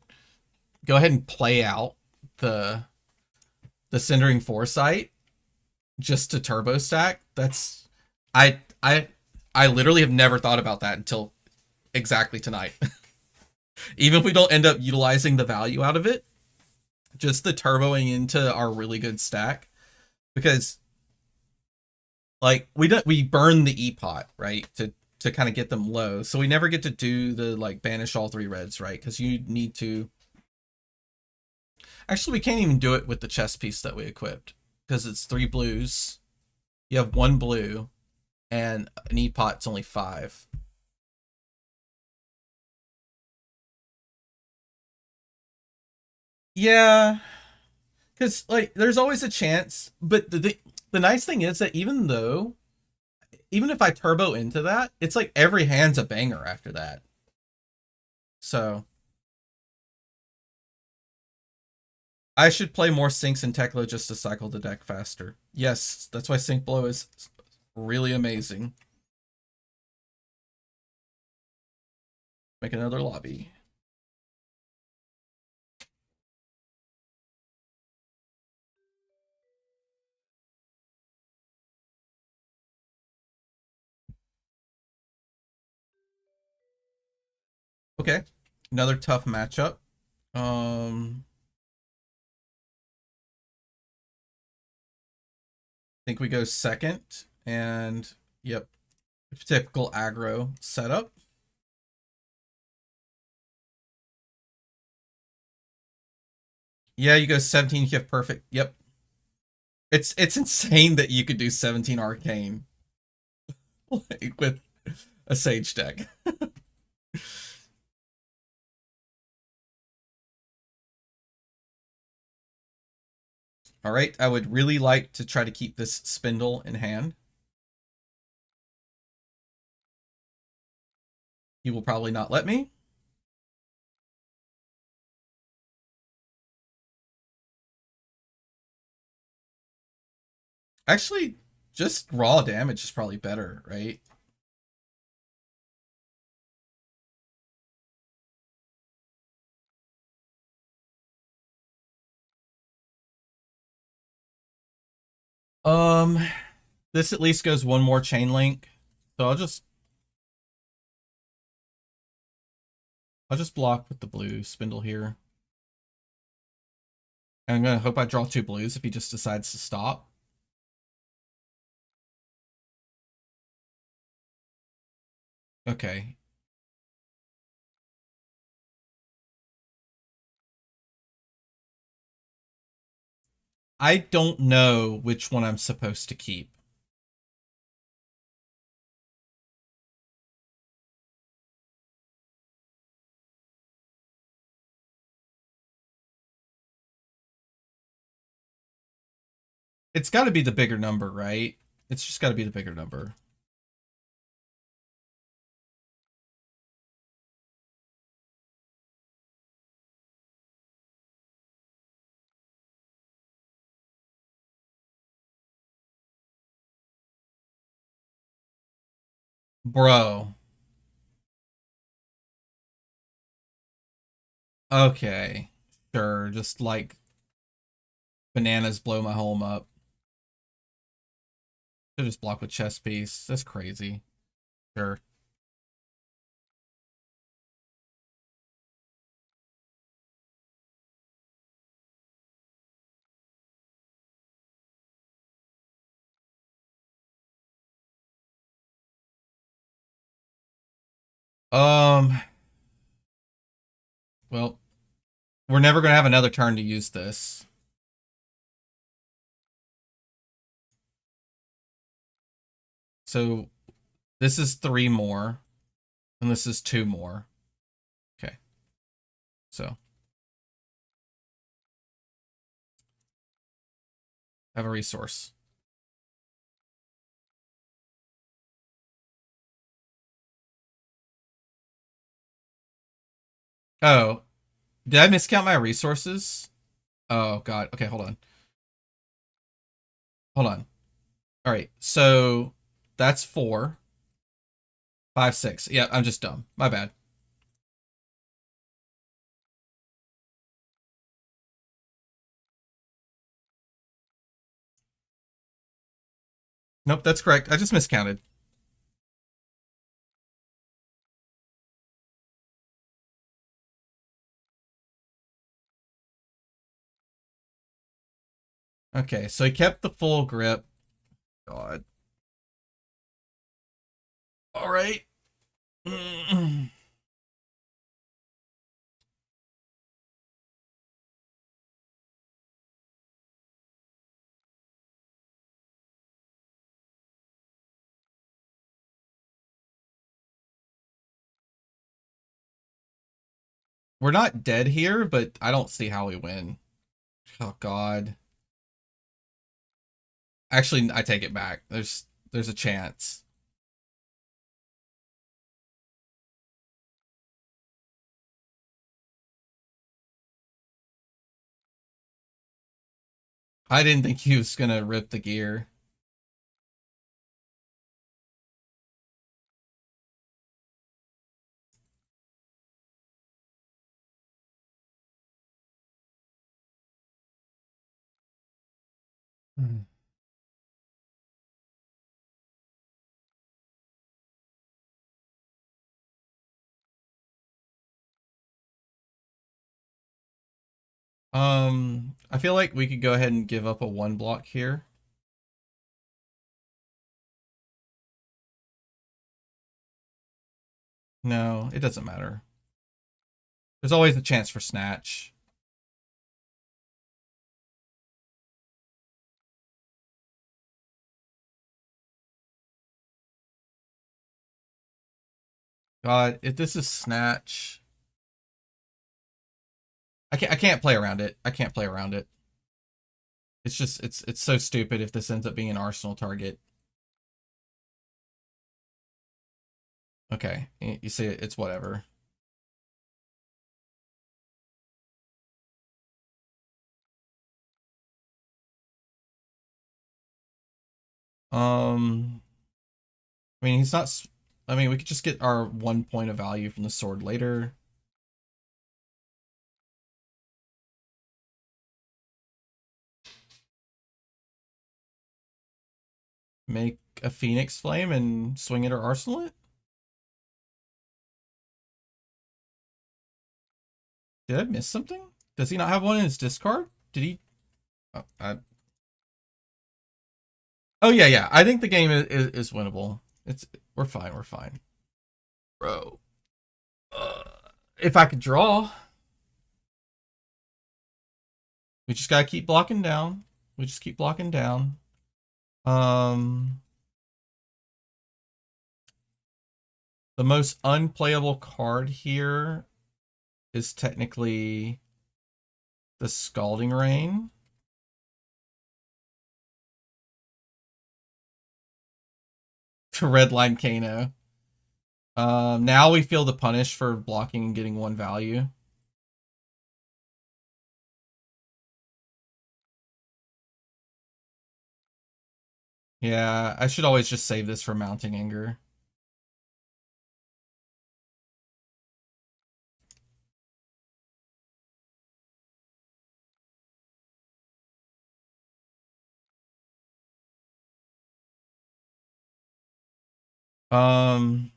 go ahead and play out the the Cindering Foresight just to turbo stack, that's I I I literally have never thought about that until exactly tonight. Even if we don't end up utilizing the value out of it, just the turboing into our really good stack, because like we burn the E-pot, right, to kind of get them low, so we never get to do the like banish all three reds, right, because you need to actually we can't even do it with the chess piece that we equipped because it's three blues, you have one blue, and an E-pot's only five. Yeah, because like there's always a chance, but the nice thing is that even if I turbo into that, it's like every hand's a banger after that. So I should play more Sinks and Tekla just to cycle the deck faster. Yes, that's why Sink Blow is really amazing. Make another lobby. Okay, another tough matchup. I think we go second, and yep, typical aggro setup. Yeah, you go 17, you have perfect. Yep, it's insane that you could do 17 arcane like, with a sage deck. All right, I would really like to try to keep this spindle in hand. He will probably not let me. Actually, just raw damage is probably better, right? Um, this at least goes one more chain link, so I'll just block with the blue spindle here. And I'm gonna hope I draw two blues if he just decides to stop. Okay. I don't know which one I'm supposed to keep. It's got to be the bigger number, right? It's just got to be the bigger number. Bro. Okay. Sure, just like bananas blow my home up. Should just block with chess piece. That's crazy. Sure. Um, well, we're never gonna have another turn to use this. So this is three more, and this is two more. Okay. So have a resource. Oh, did I miscount my resources? Oh god. Okay, hold on. Hold on. All right. So that's 4, 5, 6. Yeah, I'm just dumb. My bad. Nope, that's correct. I just miscounted. Okay, so he kept the full grip. God. All right. We're not dead here, but I don't see how we win. Oh god. Actually, I take it back. There's a chance. I didn't think he was gonna rip the gear. Hmm. I feel like we could go ahead and give up a 1 block here. No, it doesn't matter. There's always a chance for snatch. God, if this is snatch, I can't play around it. I can't play around it. It's just it's so stupid if this ends up being an Arsenal target. Okay, you see it's whatever. Um, I mean he's not. I mean we could just get our 1 point of value from the sword later. Make a Phoenix Flame and swing it or Arsenal it. Did I miss something? Does he not have one in his discard? Did he? Oh, oh yeah, yeah. I think the game is winnable. It's we're fine. We're fine, bro. Uh, if I could draw, we just gotta keep blocking down. We just keep blocking down. Um, the most unplayable card here is technically the Scalding Rain. To Redline Kano. Now we feel the punish for blocking and getting 1 value. Yeah, I should always just save this for mounting anger. Um,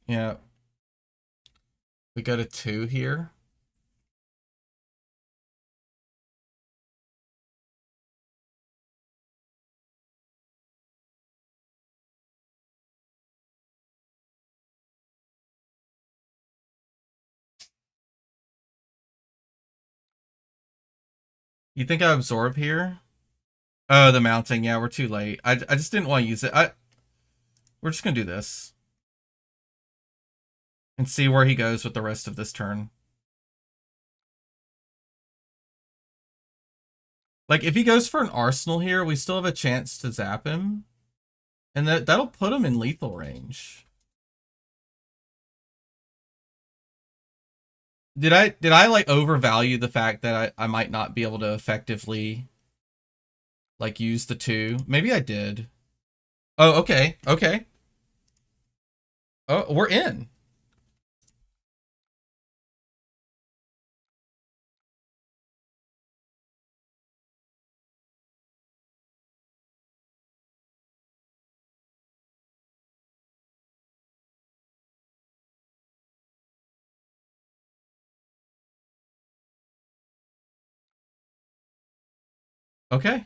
yeah, we go to 2 here. You think I absorb here? Oh, the mounting. Yeah, we're too late. I just didn't want to use it. We're just gonna do this and see where he goes with the rest of this turn. Like if he goes for an Arsenal here, we still have a chance to zap him, and that'll put him in lethal range. did I like overvalue the fact that I might not be able to effectively like use the two? Maybe I did. Oh, okay. Okay. Oh, we're in. Okay.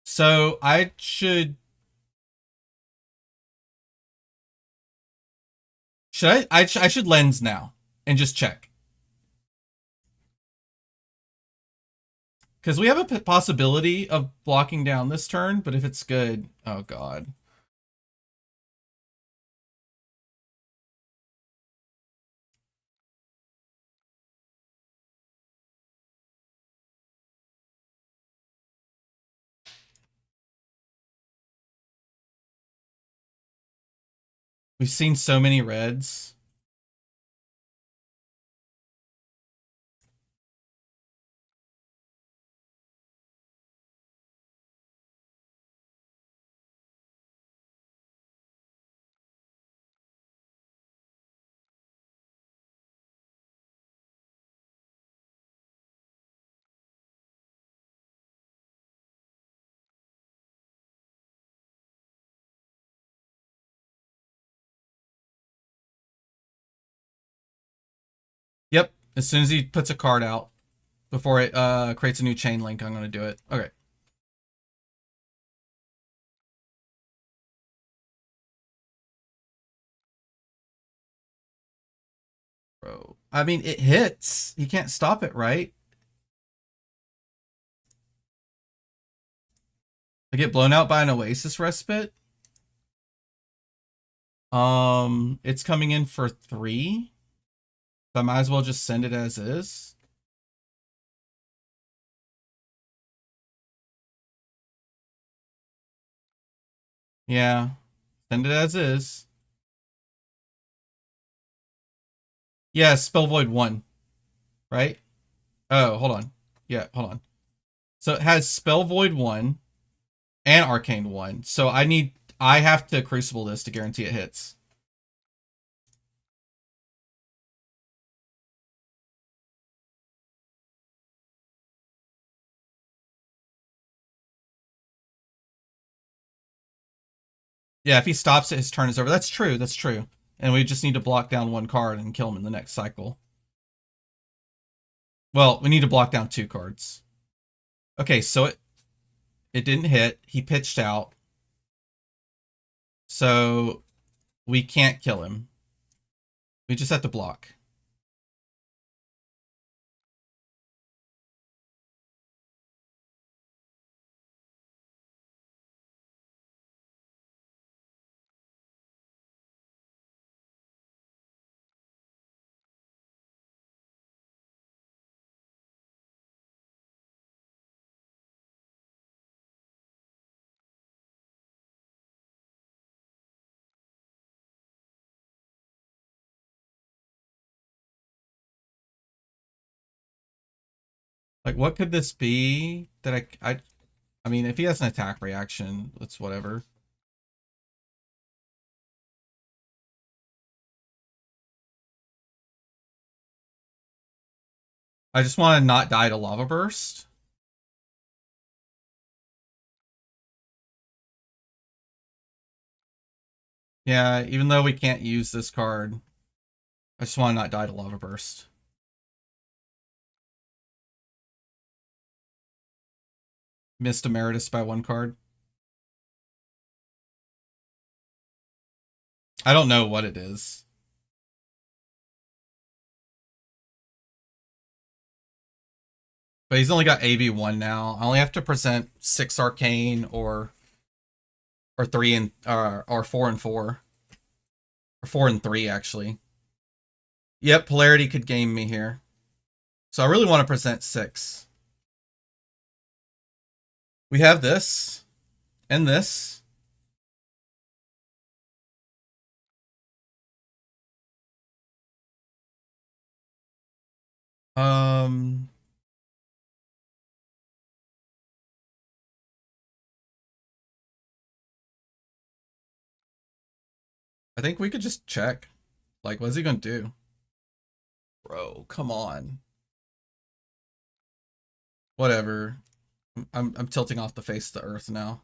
So I should lens now and just check because we have a possibility of blocking down this turn, but if it's good, oh god, we've seen so many reds. Yep. As soon as he puts a card out before it creates a new chain link, I'm gonna do it. Okay. Bro. I mean, it hits. You can't stop it, right? I get blown out by an Oasis Respite. It's coming in for 3. So I might as well just send it as is. Yeah. Send it as is. Yeah, Spell Void 1. Right? Oh, hold on. Yeah, hold on. So it has Spell Void 1 and Arcane 1. So I have to Crucible this to guarantee it hits. Yeah, if he stops it, his turn is over. That's true. That's true. And we just need to block down 1 card and kill him in the next cycle. Well, we need to block down 2 cards. Okay, so it didn't hit. He pitched out. So we can't kill him. We just have to block. Like, what could this be that I mean, if he has an attack reaction, it's whatever. I just want to not die to Lava Burst. Yeah, even though we can't use this card, I just want to not die to Lava Burst. Missed Emeritus by 1 card. I don't know what it is. But he's only got AV1 now. I only have to present 6 Arcane or 3 and or 4 and 4. Or 4 and 3 actually. Yep, polarity could game me here. So I really want to present 6. We have this and this. Um, I think we could just check. Like, what's he gonna do? Bro, come on. Whatever. I'm tilting off the face of the earth now.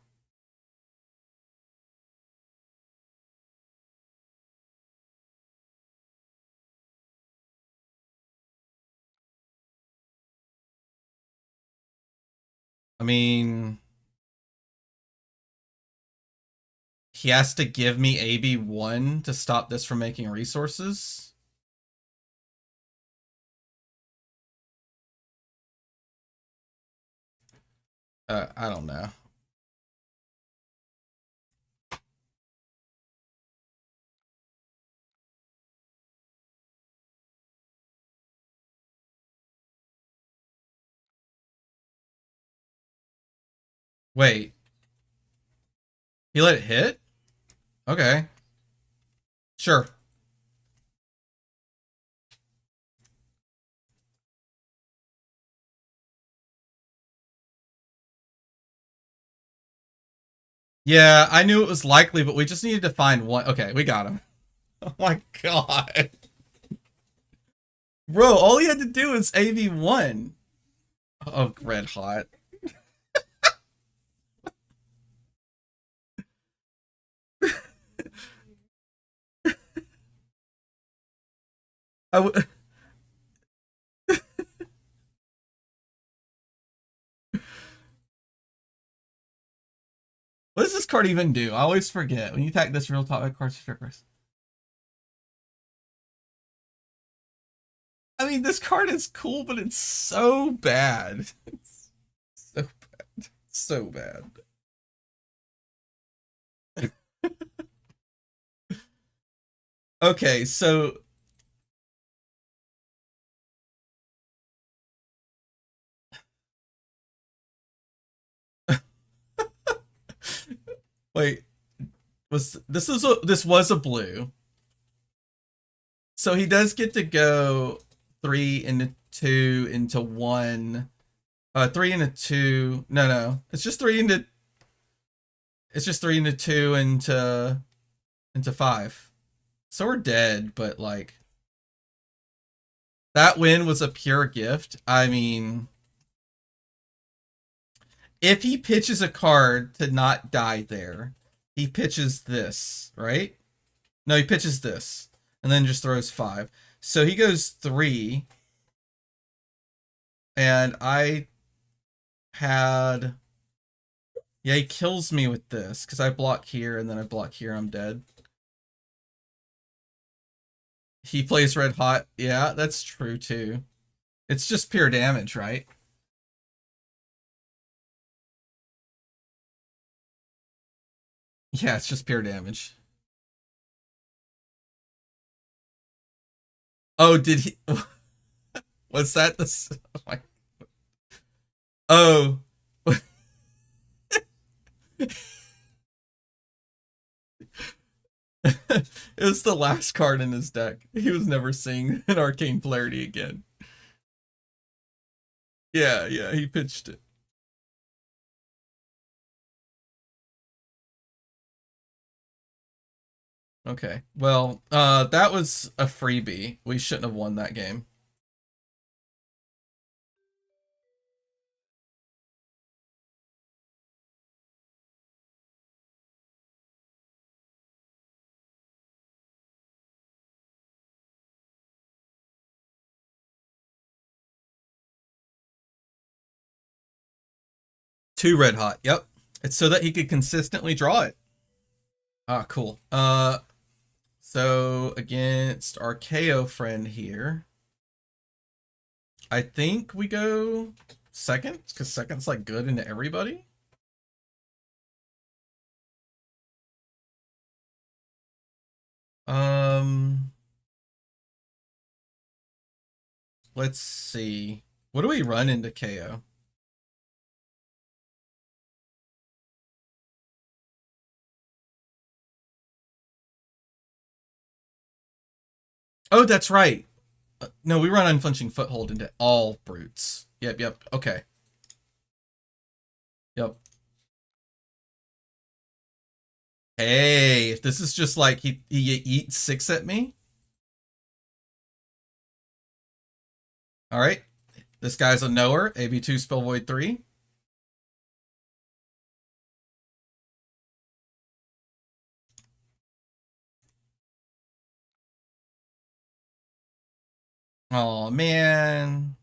I mean, he has to give me AB1 to stop this from making resources. I don't know. Wait, he let it hit? Okay, sure. Yeah, I knew it was likely, but we just needed to find one. Okay, we got him. Oh my god. Bro, all he had to do is AB1. Oh, red hot. I w What does this card even do? I always forget. When you attack this real top card strippers. I mean, this card is cool, but it's so bad. It's so bad. So bad. Okay, so wait, this was a blue. So he does get to go 3 into 2 into 1. 3 into 2. No. It's just 3 into 2 into 5. So we're dead, but like that win was a pure gift. I mean, if he pitches a card to not die there, he pitches this, right? No, he pitches this and then just throws 5. So he goes 3 and I had yeah, he kills me with this because I block here and then I block here, I'm dead. He plays red hot. Yeah, that's true too. It's just pure damage, right? Yeah, it's just pure damage. Oh, did he? Was that the? Oh. It was the last card in his deck. He was never seeing an arcane polarity again. Yeah, he pitched it. Okay. Well, that was a freebie. We shouldn't have won that game. Two red hot. Yep. It's so that he could consistently draw it. Ah, cool. So against our KO friend here, I think we go second because second's like good into everybody. Um, let's see. What do we run into KO? Oh, that's right. No, we run Unflinching Foothold into all brutes. Yep, yep. Okay. Yep. Hey, if this is just like he eats 6 at me. All right. This guy's a knower. AB2 Spell Void 3. Oh man.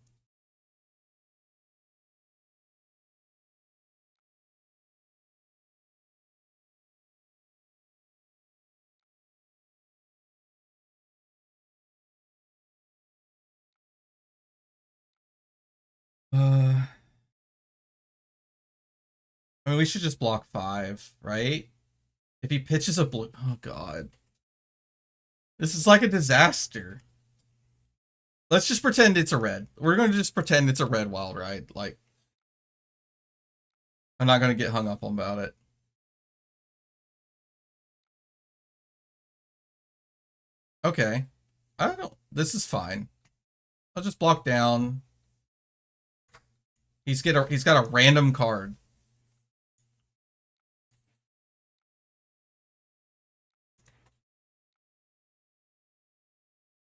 I mean, we should just block 5, right? If he pitches a blue, oh god, this is like a disaster. Let's just pretend it's a red. We're going to just pretend it's a red wild ride. Like, I'm not going to get hung up on about it. Okay. I don't. This is fine. I'll just block down. He's got a random card.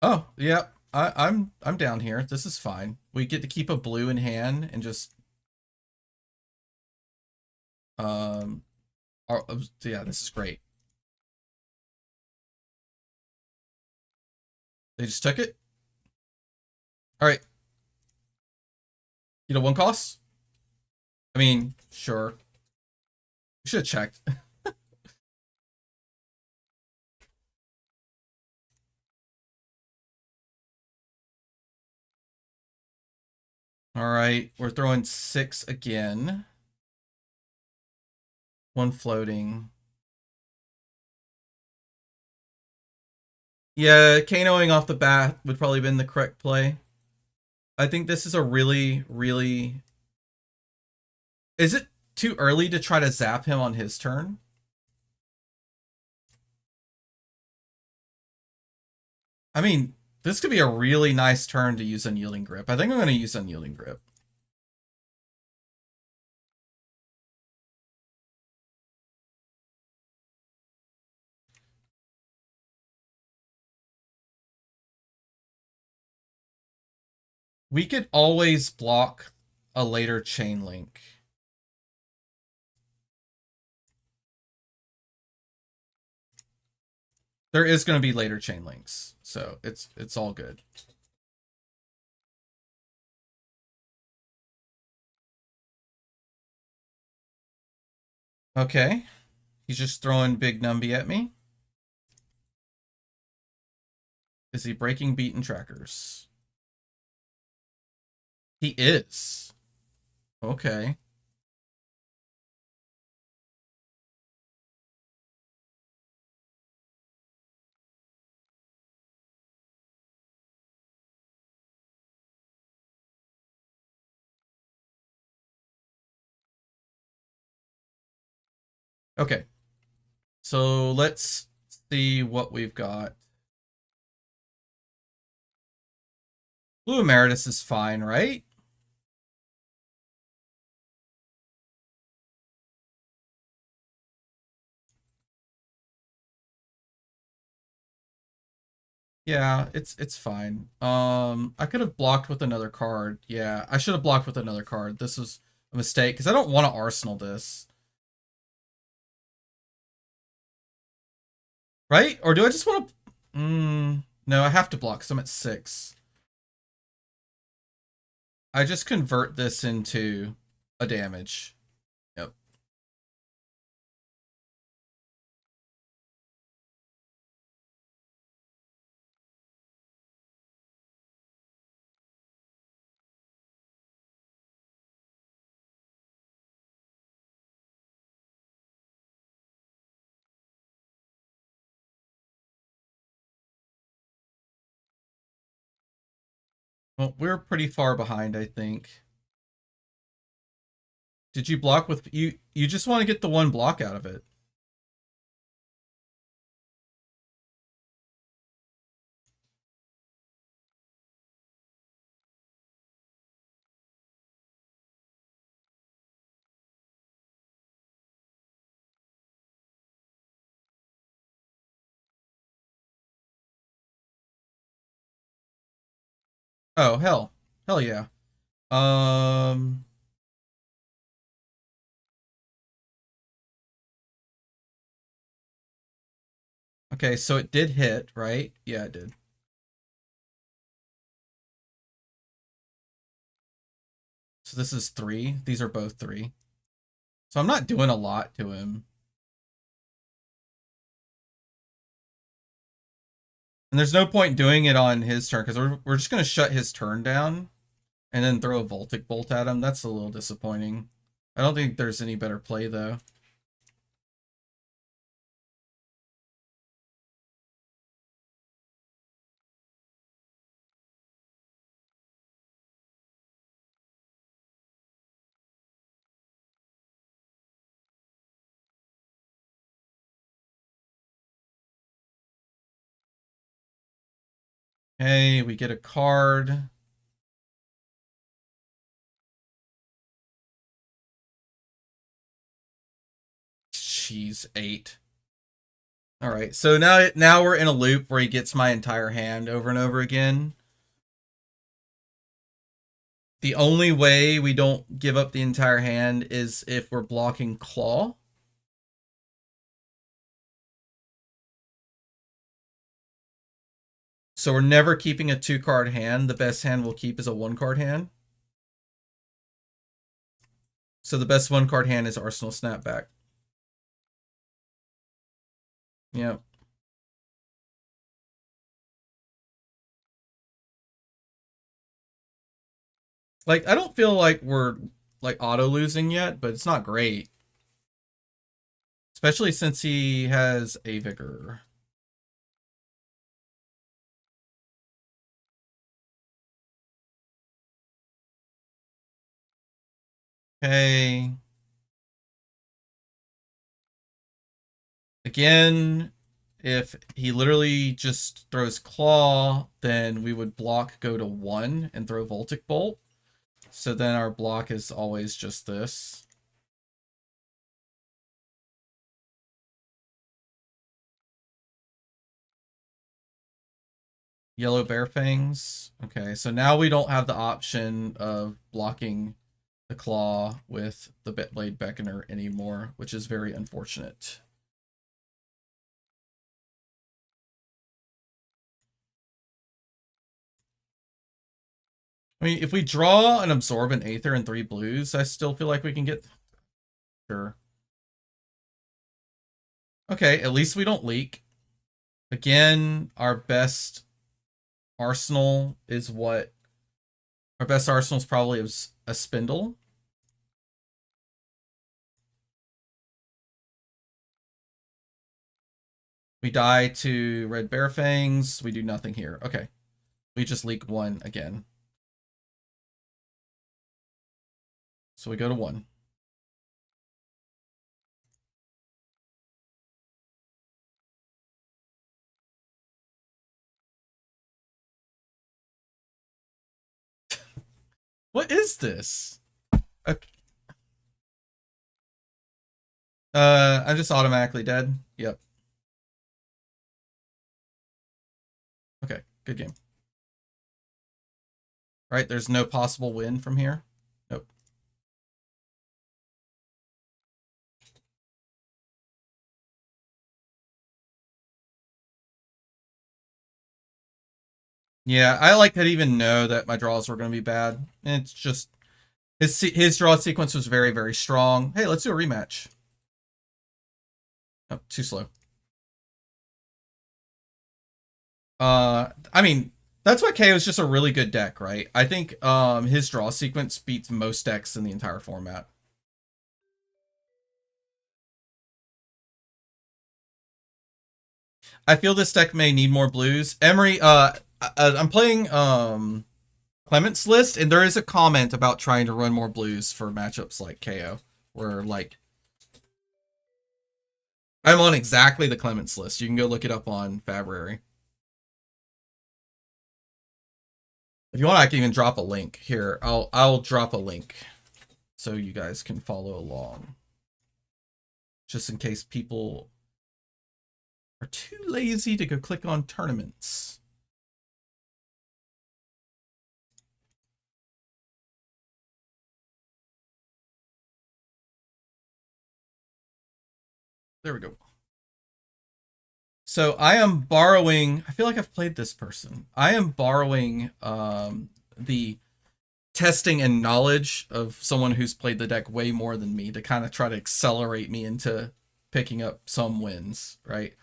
Oh, yeah. I'm down here. This is fine. We get to keep a blue in hand and just um yeah, this is great. They just took it. All right. You know, 1 cost? I mean, sure. We should have checked. All right, we're throwing 6 again. 1 floating. Yeah, Kanoing off the bat would probably have been the correct play. I think this is a really, really... Is it too early to try to zap him on his turn? I mean, this could be a really nice turn to use Unyielding Grip. I think I'm going to use Unyielding Grip. We could always block a later chain link. There is going to be later chain links, so it's all good. Okay. He's just throwing big Numby at me. Is he breaking beaten trackers? He is. Okay. Okay. So let's see what we've got. Blue Emeritus is fine, right? Yeah, it's fine. I could have blocked with another card. Yeah, I should have blocked with another card. This was a mistake because I don't want to Arsenal this. Right? Or do I just want to... no, I have to block because I'm at 6. I just convert this into a damage. Yep. Well, we're pretty far behind, I think. Did you block with you? You just want to get the one block out of it. Oh, hell. Hell yeah. Um, okay, so it did hit, right? Yeah, it did. So this is 3. These are both 3. So I'm not doing a lot to him. And there's no point doing it on his turn because we're just going to shut his turn down and then throw a Voltic Bolt at him. That's a little disappointing. I don't think there's any better play, though. Hey, we get a card. Jeez, 8. All right, so now we're in a loop where he gets my entire hand over and over again. The only way we don't give up the entire hand is if we're blocking Claw. So we're never keeping a 2-card hand. The best hand we'll keep is a 1-card hand. So the best 1-card hand is Arsenal Snapback. Yeah. Like, I don't feel like we're like auto losing yet, but it's not great. Especially since he has a vigor. Okay. Again, if he literally just throws Claw, then we would block go to 1 and throw Voltic Bolt. So then our block is always just this. Yellow Bear Fangs. Okay, so now we don't have the option of blocking the Claw with the Blade Beckoner anymore, which is very unfortunate. I mean, if we draw an Absorbent Aether and 3 blues, I still feel like we can get... Sure. Okay, at least we don't leak. Again, our best arsenal is what? Our best arsenal is probably a Spindle. We die to Red Bear Fangs. We do nothing here. Okay. We just leak 1 again. So we go to 1. What is this? Okay. I'm just automatically dead. Yep. Okay, good game. Right, there's no possible win from here. Nope. Yeah, I like didn't even know that my draws were going to be bad. It's just his draw sequence was very, very strong. Hey, let's do a rematch. Oh, too slow. I mean, that's why KO is just a really good deck, right? I think his draw sequence beats most decks in the entire format. I feel this deck may need more blues. Emery, I'm playing Clement's list, and there is a comment about trying to run more blues for matchups like KO, where like I'm on exactly the Clement's list. You can go look it up on Fabrary. If you want, I can even drop a link here. I'll drop a link so you guys can follow along, just in case people are too lazy to go click on tournaments. There we go. So I am borrowing, I feel like I've played this person. I am borrowing the testing and knowledge of someone who's played the deck way more than me to kind of try to accelerate me into picking up some wins, right?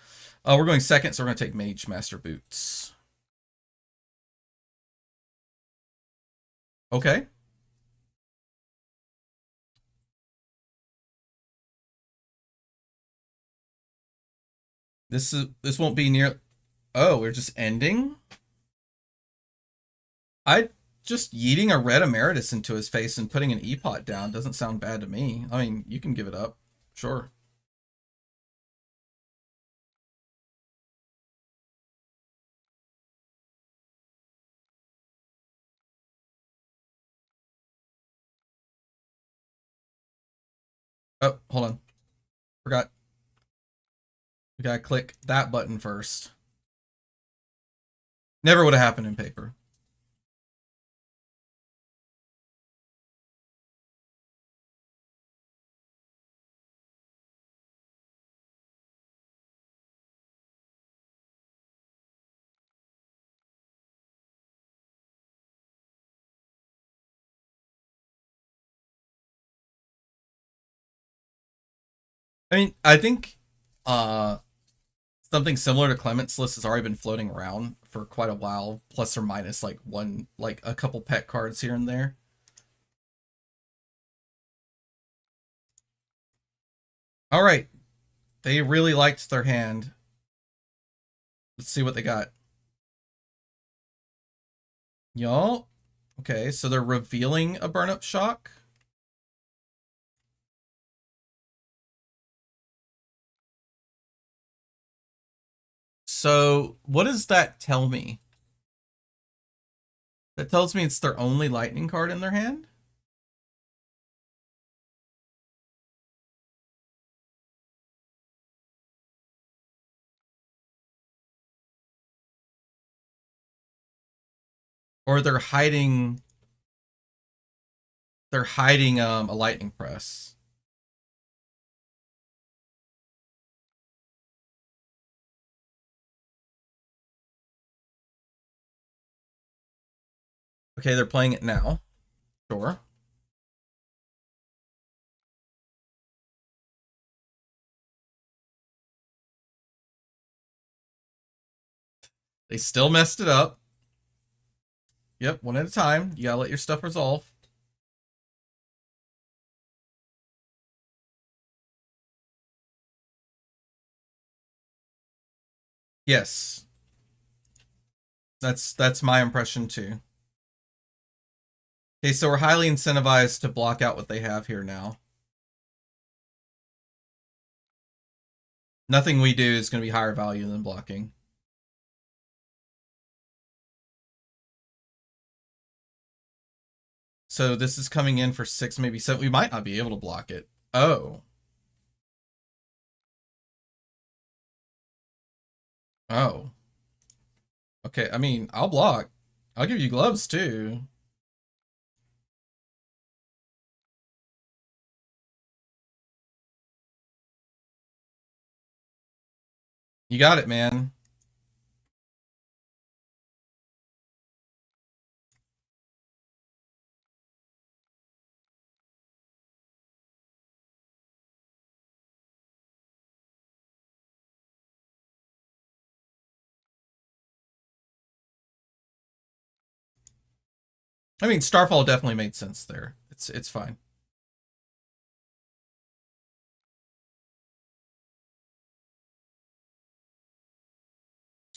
We're going second, so we're going to take Mage Master Boots. Okay. This won't be near. Oh, we're just ending? I just yeeting a red Emeritus into his face and putting an E-Pot down doesn't sound bad to me. I mean, you can give it up. Sure. Oh, hold on. Forgot. We gotta click that button first. Never would have happened in paper. I mean, I think uh something similar to Clement's list has already been floating around for quite a while, plus or minus like one, like a couple pet cards here and there. All right. They really liked their hand. Let's see what they got. Y'all. Okay, so they're revealing a burn up shock. So what does that tell me? That tells me it's their only lightning card in their hand? Or they're hiding a lightning press. Okay, they're playing it now. Sure. They still messed it up. Yep, one at a time. You gotta let your stuff resolve. Yes. That's my impression too. Okay, so we're highly incentivized to block out what they have here now. Nothing we do is going to be higher value than blocking. So this is coming in for 6, maybe 7. We might not be able to block it. Oh. Oh. Okay, I mean, I'll block. I'll give you gloves too. You got it, man. I mean, Starfall definitely made sense there. It's fine.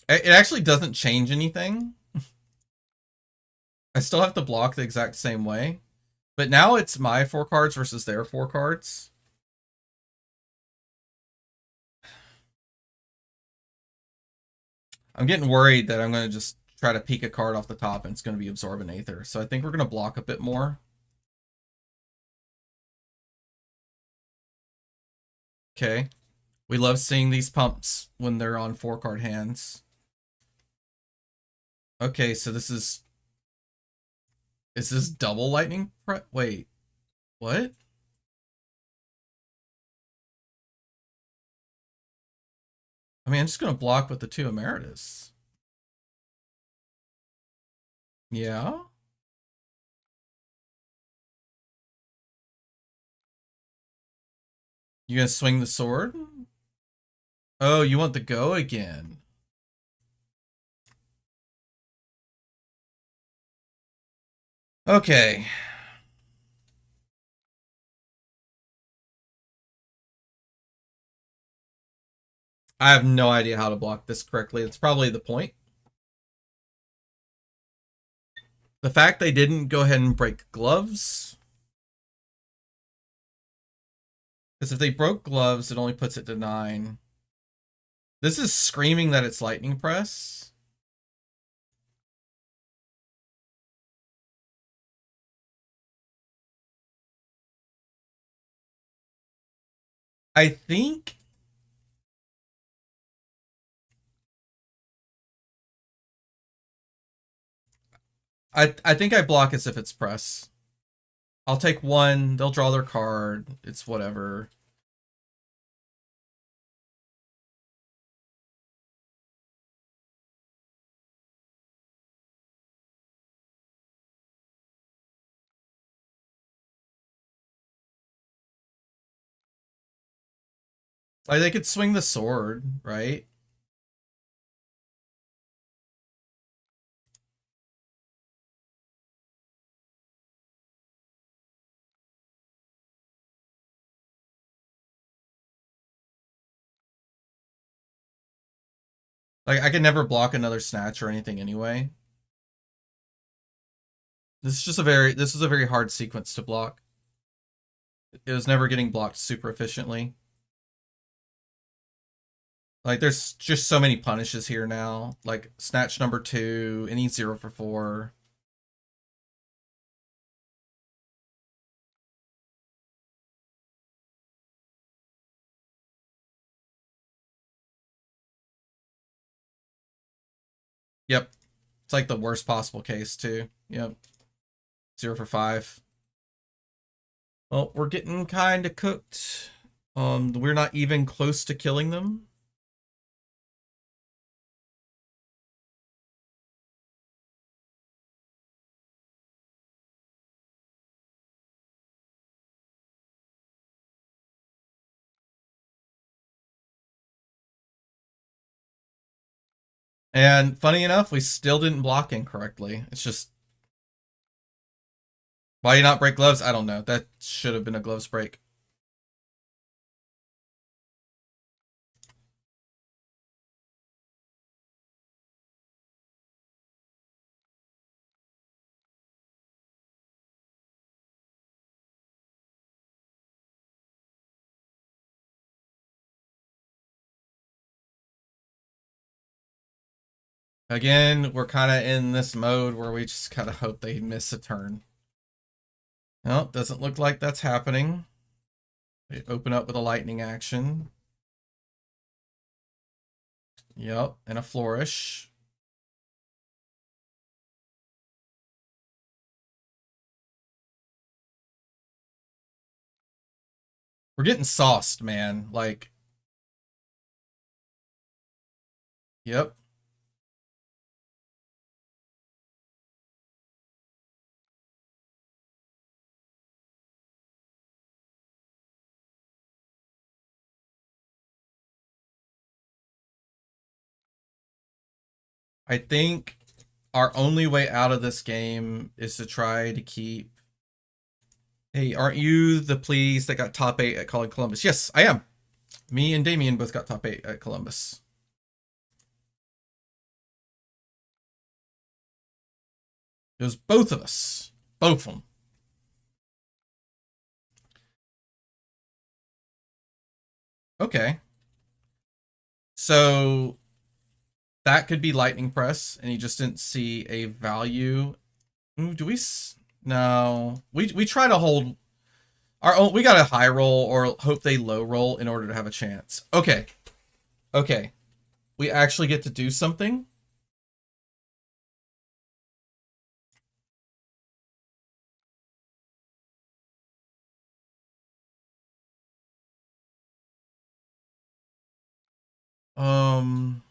It actually doesn't change anything. I still have to block the exact same way. But now it's my 4 cards versus their 4 cards. I'm getting worried that I'm going to just try to peek a card off the top and it's going to be Absorbent Aether. So I think we're going to block a bit more. Okay. We love seeing these pumps when they're on 4 card hands. Okay, so this is... Is this double lightning? Wait. What? I mean, I'm just going to block with the 2 Emeritus. Yeah? You gonna swing the sword? Oh, you want the go again. Okay. I have no idea how to block this correctly. It's probably the point. The fact they didn't go ahead and break gloves. Because if they broke gloves, it only puts it to 9. This is screaming that it's Lightning Press. I think... I think I block as if it's press. I'll take 1. They'll draw their card. It's whatever. Like, they could swing the sword, right? Like, I could never block another snatch or anything anyway. This is a very hard sequence to block. It was never getting blocked super efficiently. Like, there's just so many punishes here now. Like, snatch number 2, any 0 for 4. Yep. It's like the worst possible case, too. Yep. 0 for 5. Well, we're getting kind of cooked. We're not even close to killing them. And funny enough, we still didn't block incorrectly. It's just... Why do you not break gloves? I don't know. That should have been a gloves break. Again, we're kind of in this mode where we just kind of hope they miss a turn. Well, doesn't look like that's happening. They open up with a lightning action. Yep, and a flourish. We're getting sauced, man. Like, yep. I think our only way out of this game is to try to keep... Hey, aren't you the please that got top 8 at Calling Columbus? Yes, I am. Me and Damien both got top 8 at Columbus. It was both of us. Both of them. Okay. So that could be lightning press, and he just didn't see a value. Ooh, do we? No. We try to hold our own. We got a high roll or hope they low roll in order to have a chance. Okay. Okay. We actually get to do something. Um.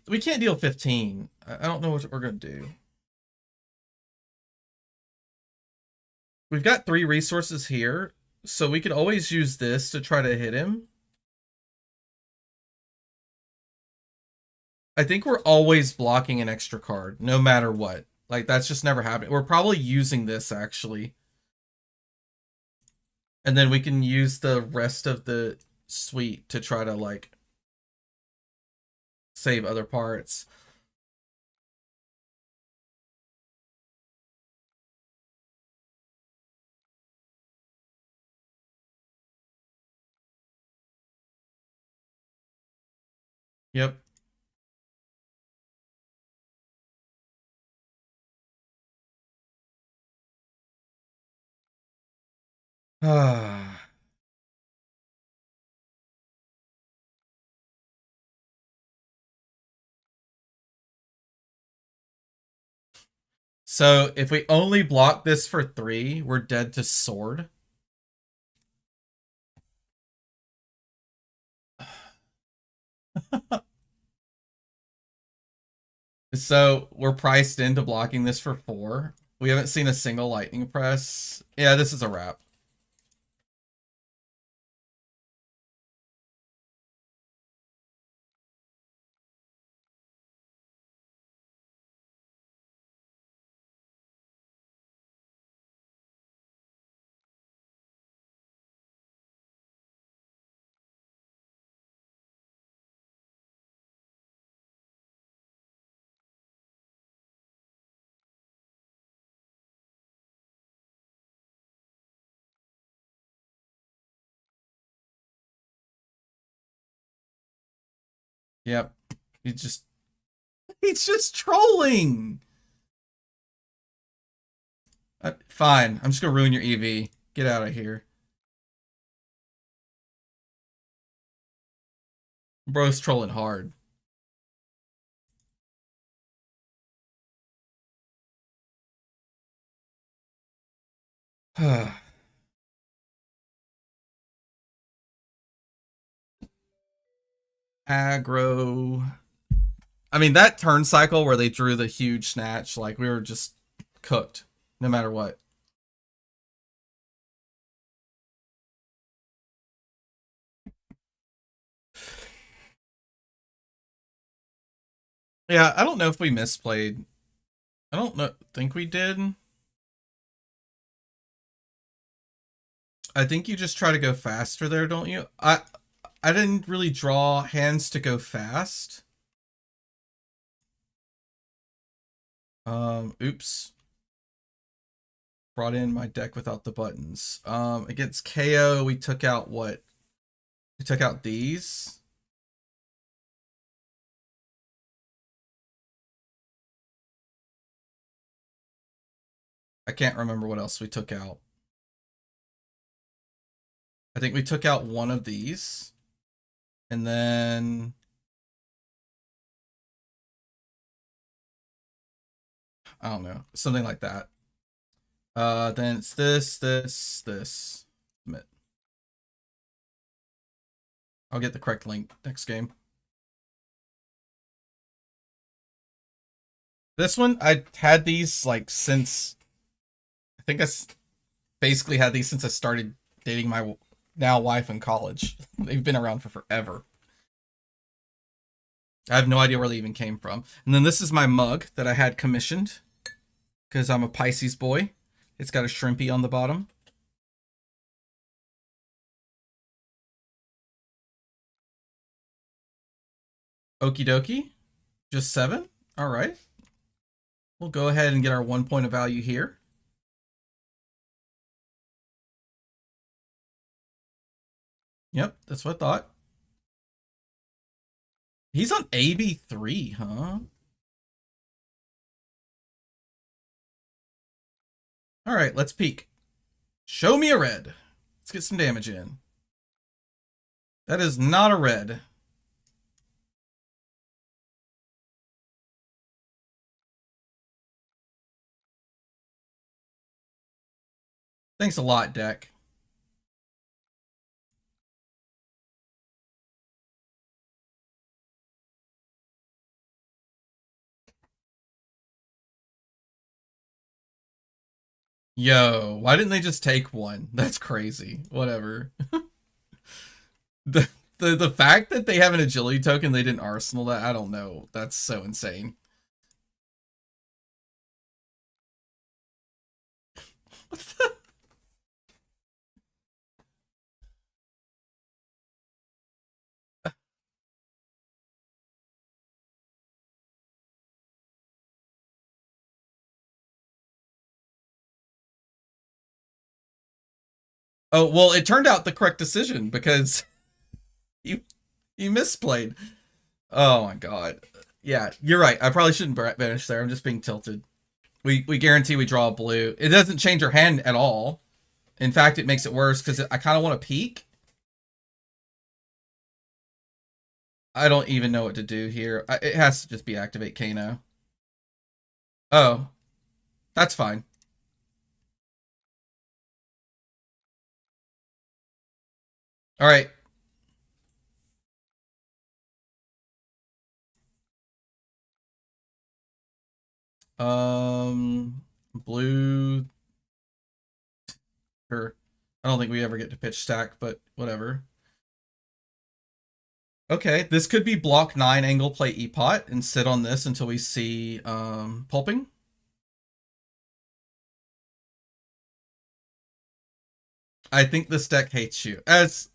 We can't deal 15. I don't know what we're gonna do. We've got 3 resources here, so we could always use this to try to hit him. I think we're always blocking an extra card, no matter what. Like, that's just never happened. We're probably using this, actually. And then we can use the rest of the suite to try to, like, save other parts. Yep. So if we only block this for 3, we're dead to sword. So we're priced into blocking this for 4. We haven't seen a single lightning press. Yeah, this is a wrap. Yep. He's just trolling. Fine. I'm just gonna ruin your EV. Get out of here. Bro's trolling hard. Aggro. I mean, that turn cycle where they drew the huge snatch, like, we were just cooked, no matter what. Yeah, I don't know if we misplayed. I don't know. Think we did. I think you just try to go faster there, don't you? I didn't really draw hands to go fast. Oops. Brought in my deck without the buttons. Against KO, we took out what? We took out these. I can't remember what else we took out. I think we took out one of these. And then I don't know, something like that. Then it's this. I'll get the correct link next game. This one, I had these like since, I think I basically had these since I started dating my now wife in college. They've been around for forever. I have no idea where they even came from. And then this is my mug that I had commissioned because I'm a Pisces boy. It's got a shrimpy on the bottom. Okie dokie. Just 7. All right. We'll go ahead and get our 1 point of value here. Yep, that's what I thought. He's on AB3, huh? All right, let's peek. Show me a red. Let's get some damage in. That is not a red. Thanks a lot, deck. Yo, why didn't they just take one? That's crazy. Whatever. The fact that they have an agility token they didn't arsenal that, I don't know. That's so insane. Oh, well, it turned out the correct decision because you you misplayed. Oh my god. Yeah, you're right. I probably shouldn't banish there. I'm just being tilted. We guarantee we draw a blue. It doesn't change our hand at all. In fact, it makes it worse because I kind of want to peek. I don't even know what to do here. It has to just be activate Kano. Oh, that's fine. All right. Blue. Sure. I don't think we ever get to pitch stack, but whatever. Okay, this could be block 9 angle play Epot and sit on this until we see pulping. I think this deck hates you. As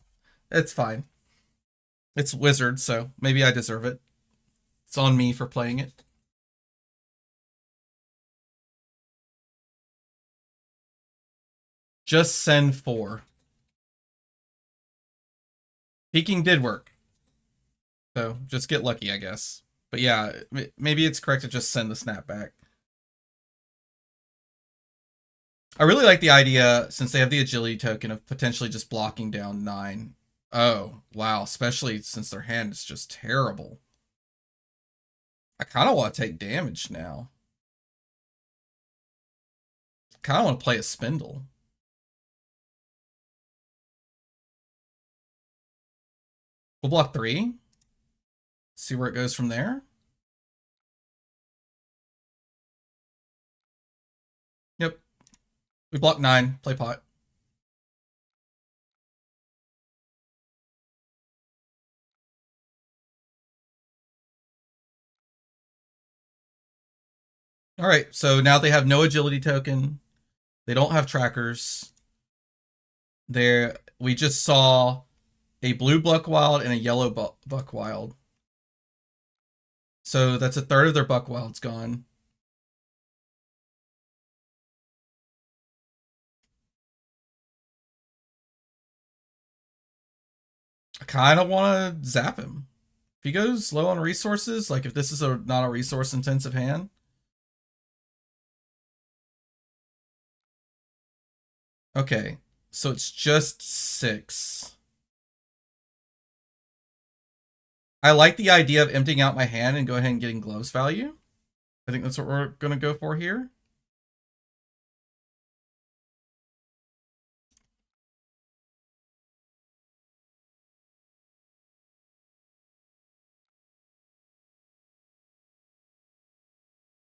it's fine. It's wizard, so maybe I deserve it. It's on me for playing it. Just send 4. Peeking did work. So just get lucky, I guess. But yeah, maybe it's correct to just send the snapback. I really like the idea, since they have the agility token, of potentially just blocking down 9. Oh, wow. Especially since their hand is just terrible. I kind of want to take damage now. Kind of want to play a spindle. We'll block 3. See where it goes from there. Yep. We block 9. Play pot. All right. So now they have no agility token. They don't have trackers. We just saw a blue buck wild and a yellow buck wild. So that's a third of their buck wilds gone. I kind of want to zap him. If he goes low on resources, like if this is not a resource intensive hand. Okay, so it's just 6. I like the idea of emptying out my hand and go ahead and getting gloves value. I think that's what we're going to go for here.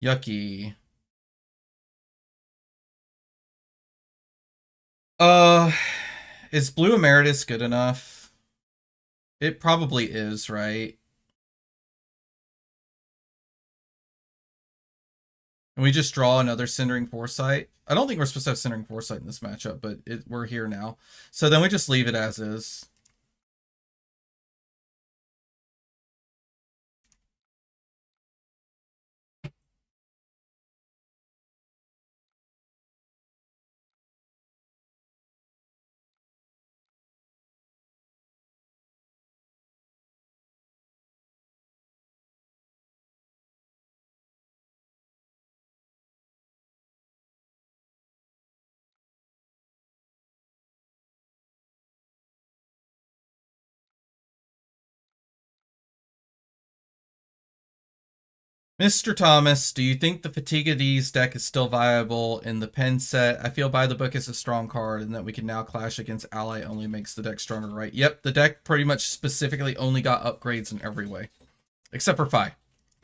Yucky. Uh, is Blue Emeritus good enough? It probably is, right? And we just draw another Cindering Foresight. I don't think we're supposed to have Cindering Foresight in this matchup, but we're here now. So then we just leave it as is. Mr. Thomas, do you think the TheCardGuyz deck is still viable in the pen set? I feel By the Book is a strong card and that we can now clash against ally only makes the deck stronger, right? Yep, the deck pretty much specifically only got upgrades in every way. Except for Phi.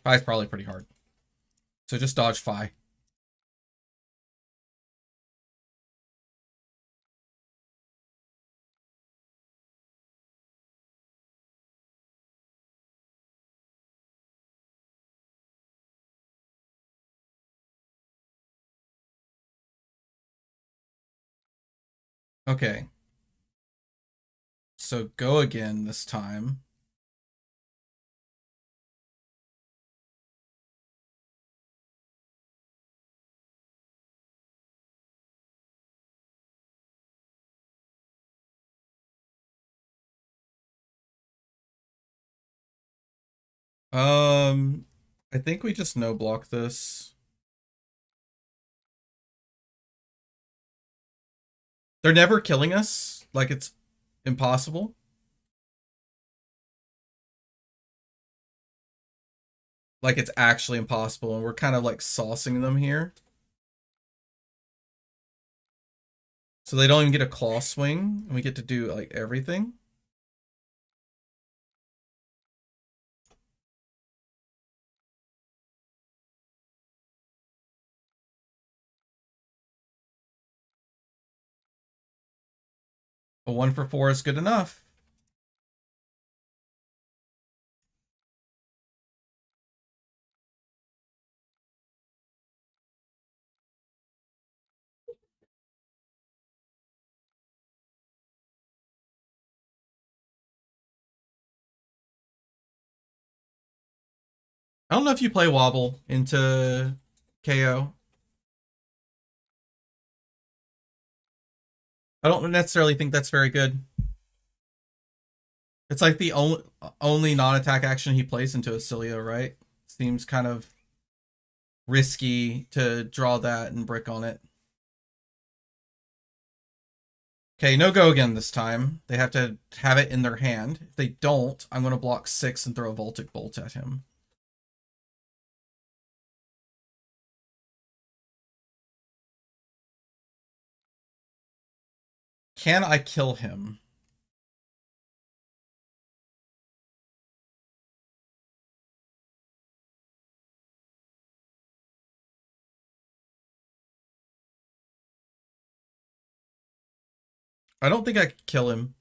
Phi's probably pretty hard. So just dodge Phi. Okay. So go again this time. I think we just no block this. They're never killing us. Like, it's impossible. Like, it's actually impossible, and we're kind of like saucing them here. So they don't even get a claw swing, and we get to do like everything. A 1 for 4 is good enough. I don't know if you play Wobble into KO. I don't necessarily think that's very good. It's like the only non-attack action he plays into Acilio, right? Seems kind of risky to draw that and brick on it. Okay, no go again this time. They have to have it in their hand. If they don't, I'm going to block 6 and throw a Voltic Bolt at him. Can I kill him? I don't think I could kill him.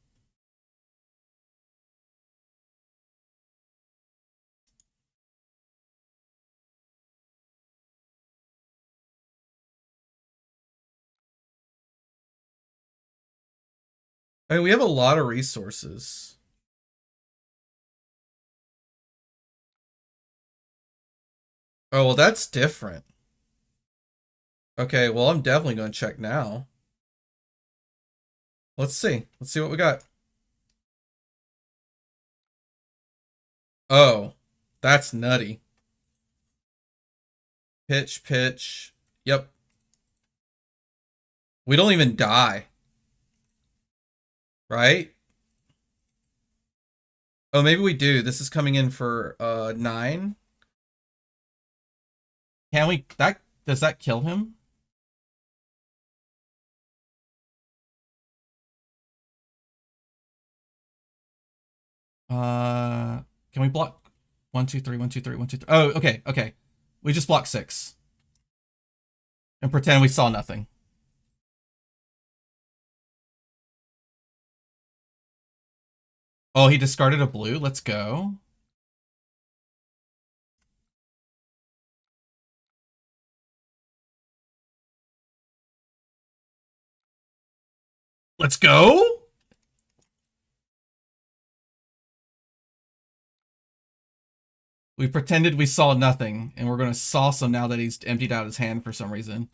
I mean, we have a lot of resources. Oh, well, that's different. Okay, well, I'm definitely going to check now. Let's see. Let's see what we got. Oh, that's nutty. Pitch, pitch. Yep. We don't even die. Right? Oh, maybe we do. This is coming in for 9. Can we does that kill him? Can we block 1, 2, 3, 1, 2, 3, 1, 2, 3? Oh, okay, okay. We just block 6. And pretend we saw nothing. Oh, he discarded a blue. Let's go. Let's go. We pretended we saw nothing, and we're going to sauce him now that he's emptied out his hand for some reason.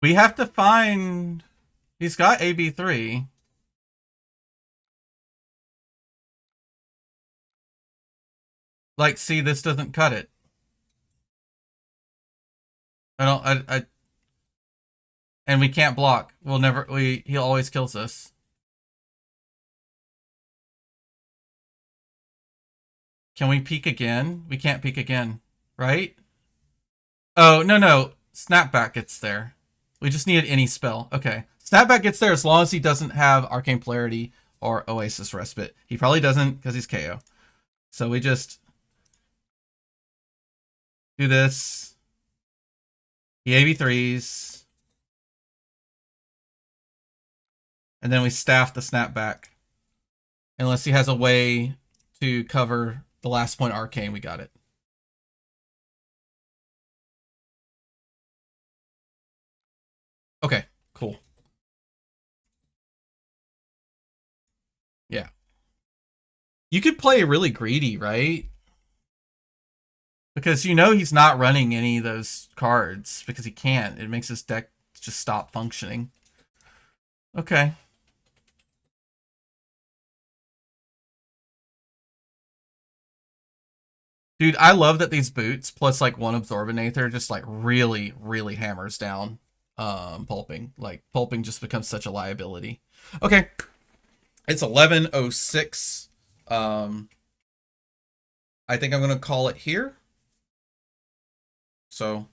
We have to find... He's got AB3. Like, see, this doesn't cut it. I don't... And we can't block. We'll never... He always kills us. Can we peek again? We can't peek again, right? Oh, no. Snapback gets there. We just needed any spell. Okay. Snapback gets there as long as he doesn't have Arcane Polarity or Oasis Respite. He probably doesn't because he's KO. So we just do this. He AB3s. And then we staff the Snapback. Unless he has a way to cover the last point Arcane, we got it. Okay, cool. Yeah. You could play really greedy, right? Because you know he's not running any of those cards because he can't. It makes his deck just stop functioning. Okay. Dude, I love that these boots plus like one Absorbinator just like really, really hammers down pulping. Like pulping just becomes such a liability. Okay. It's 11:06. I think I'm gonna call it here. So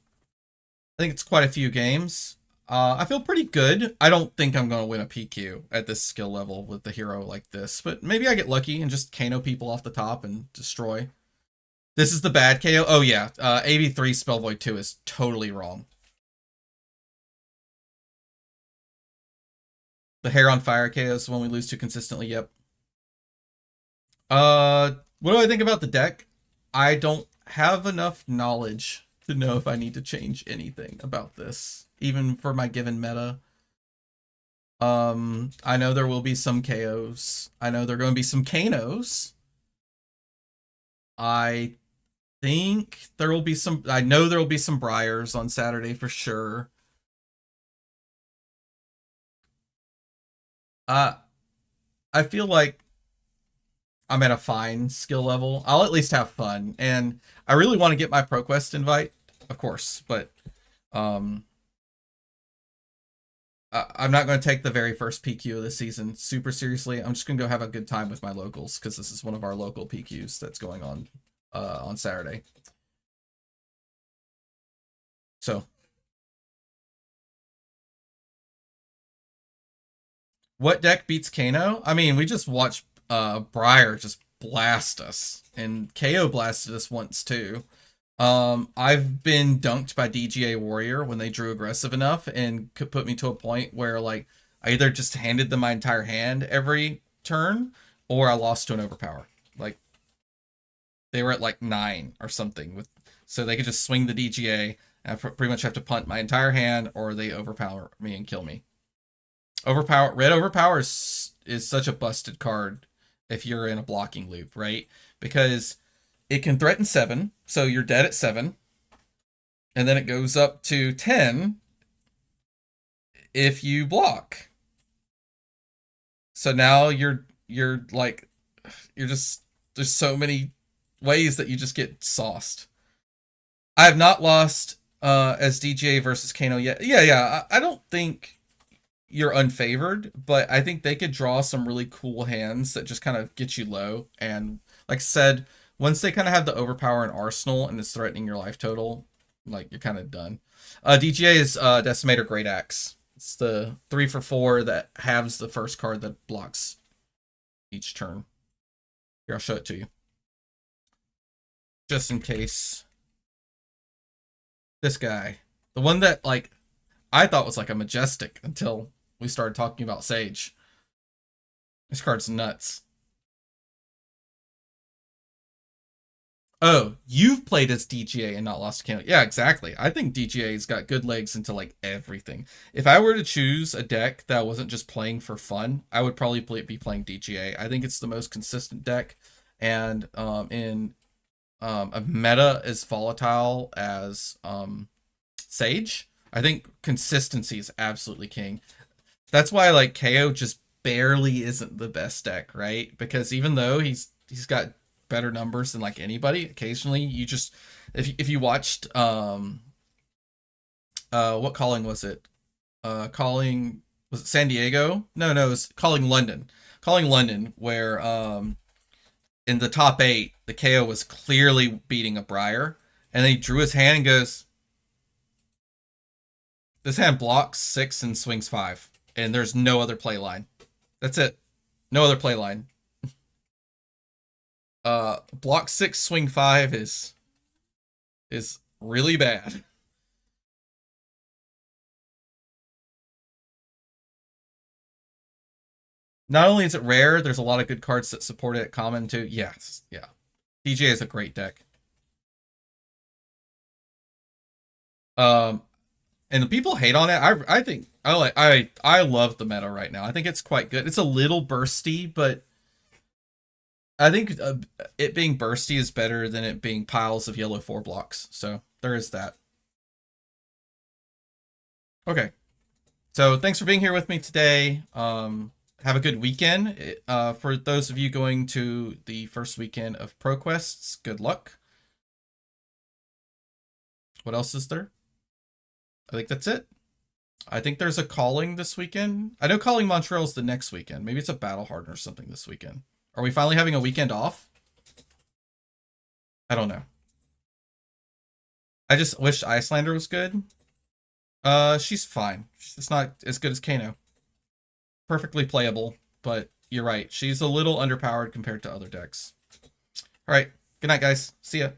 I think it's quite a few games. I feel pretty good. I don't think I'm gonna win a PQ at this skill level with the hero like this, but maybe I get lucky and just Kano people off the top and destroy. This is the bad KO. Oh yeah, AB3 Spell Void 2 is totally wrong. The hair on fire KO is the one we lose to consistently. Yep. What do I think about the deck? I don't have enough knowledge to know if I need to change anything about this, even for my given meta. I know there will be some KOs. I know there are going to be some Kanos. I think there will be some... I know there will be some Briars on Saturday for sure. I feel like I'm at a fine skill level. I'll at least have fun. And I really want to get my ProQuest invite, of course, but I'm not going to take the very first PQ of the season super seriously. I'm just going to go have a good time with my locals because this is one of our local PQs that's going on Saturday. So, what deck beats Kano? I mean, we just watched Briar just blast us, and KO blasted us once too. I've been dunked by DGA Warrior when they drew aggressive enough and could put me to a point where like I either just handed them my entire hand every turn or I lost to an overpower. Like they were at like 9 or something with, so they could just swing the DGA and I pretty much have to punt my entire hand or they overpower me and kill me. Red overpower is such a busted card if you're in a blocking loop, right? Because it can threaten 7, so you're dead at 7. And then it goes up to 10 if you block. So now you're just, there's so many ways that you just get sauced. I have not lost As DGA versus Kano. Yeah. I don't think you're unfavored, but I think they could draw some really cool hands that just kind of get you low. And like I said, once they kind of have the overpower in arsenal and it's threatening your life total, like you're kind of done. DGA is Decimator Great Axe. It's the 3 for 4 that halves the first card that blocks each turn. Here, I'll show it to you. Just in case. This guy. The one that, like, I thought was like a Majestic until we started talking about Sage. This card's nuts. Oh, you've played as DGA and not lost to Kano. Yeah, exactly. I think DGA's got good legs into like everything. If I were to choose a deck that wasn't just playing for fun, I would probably be playing DGA. I think it's the most consistent deck, and in a meta as volatile as Sage, I think consistency is absolutely king. That's why like KO just barely isn't the best deck, right? Because even though he's got better numbers than like anybody, occasionally you just if you watched what calling was it? Calling was it San Diego? No, it was Calling London. Calling London, where in the top 8, the KO was clearly beating a Briar, and then he drew his hand and goes, this hand blocks 6 and swings 5, and there's no other play line. That's it. No other play line. Block 6, swing 5 is really bad. Not only is it rare, there's a lot of good cards that support it. Common too. Yes, yeah. DJ is a great deck. Um, and the people hate on it. I think I love the meta right now. I think it's quite good. It's a little bursty, but I think it being bursty is better than it being piles of yellow 4 blocks. So there is that. Okay. So thanks for being here with me today. Have a good weekend. For those of you going to the first weekend of ProQuests, good luck. What else is there? I think that's it. I think there's a calling this weekend. I know Calling Montreal's the next weekend. Maybe it's a Battle Harden or something this weekend. Are we finally having a weekend off? I don't know. I just wish Icelander was good. She's fine. She's not as good as Kano. Perfectly playable, but you're right. She's a little underpowered compared to other decks. All right. Good night, guys. See ya.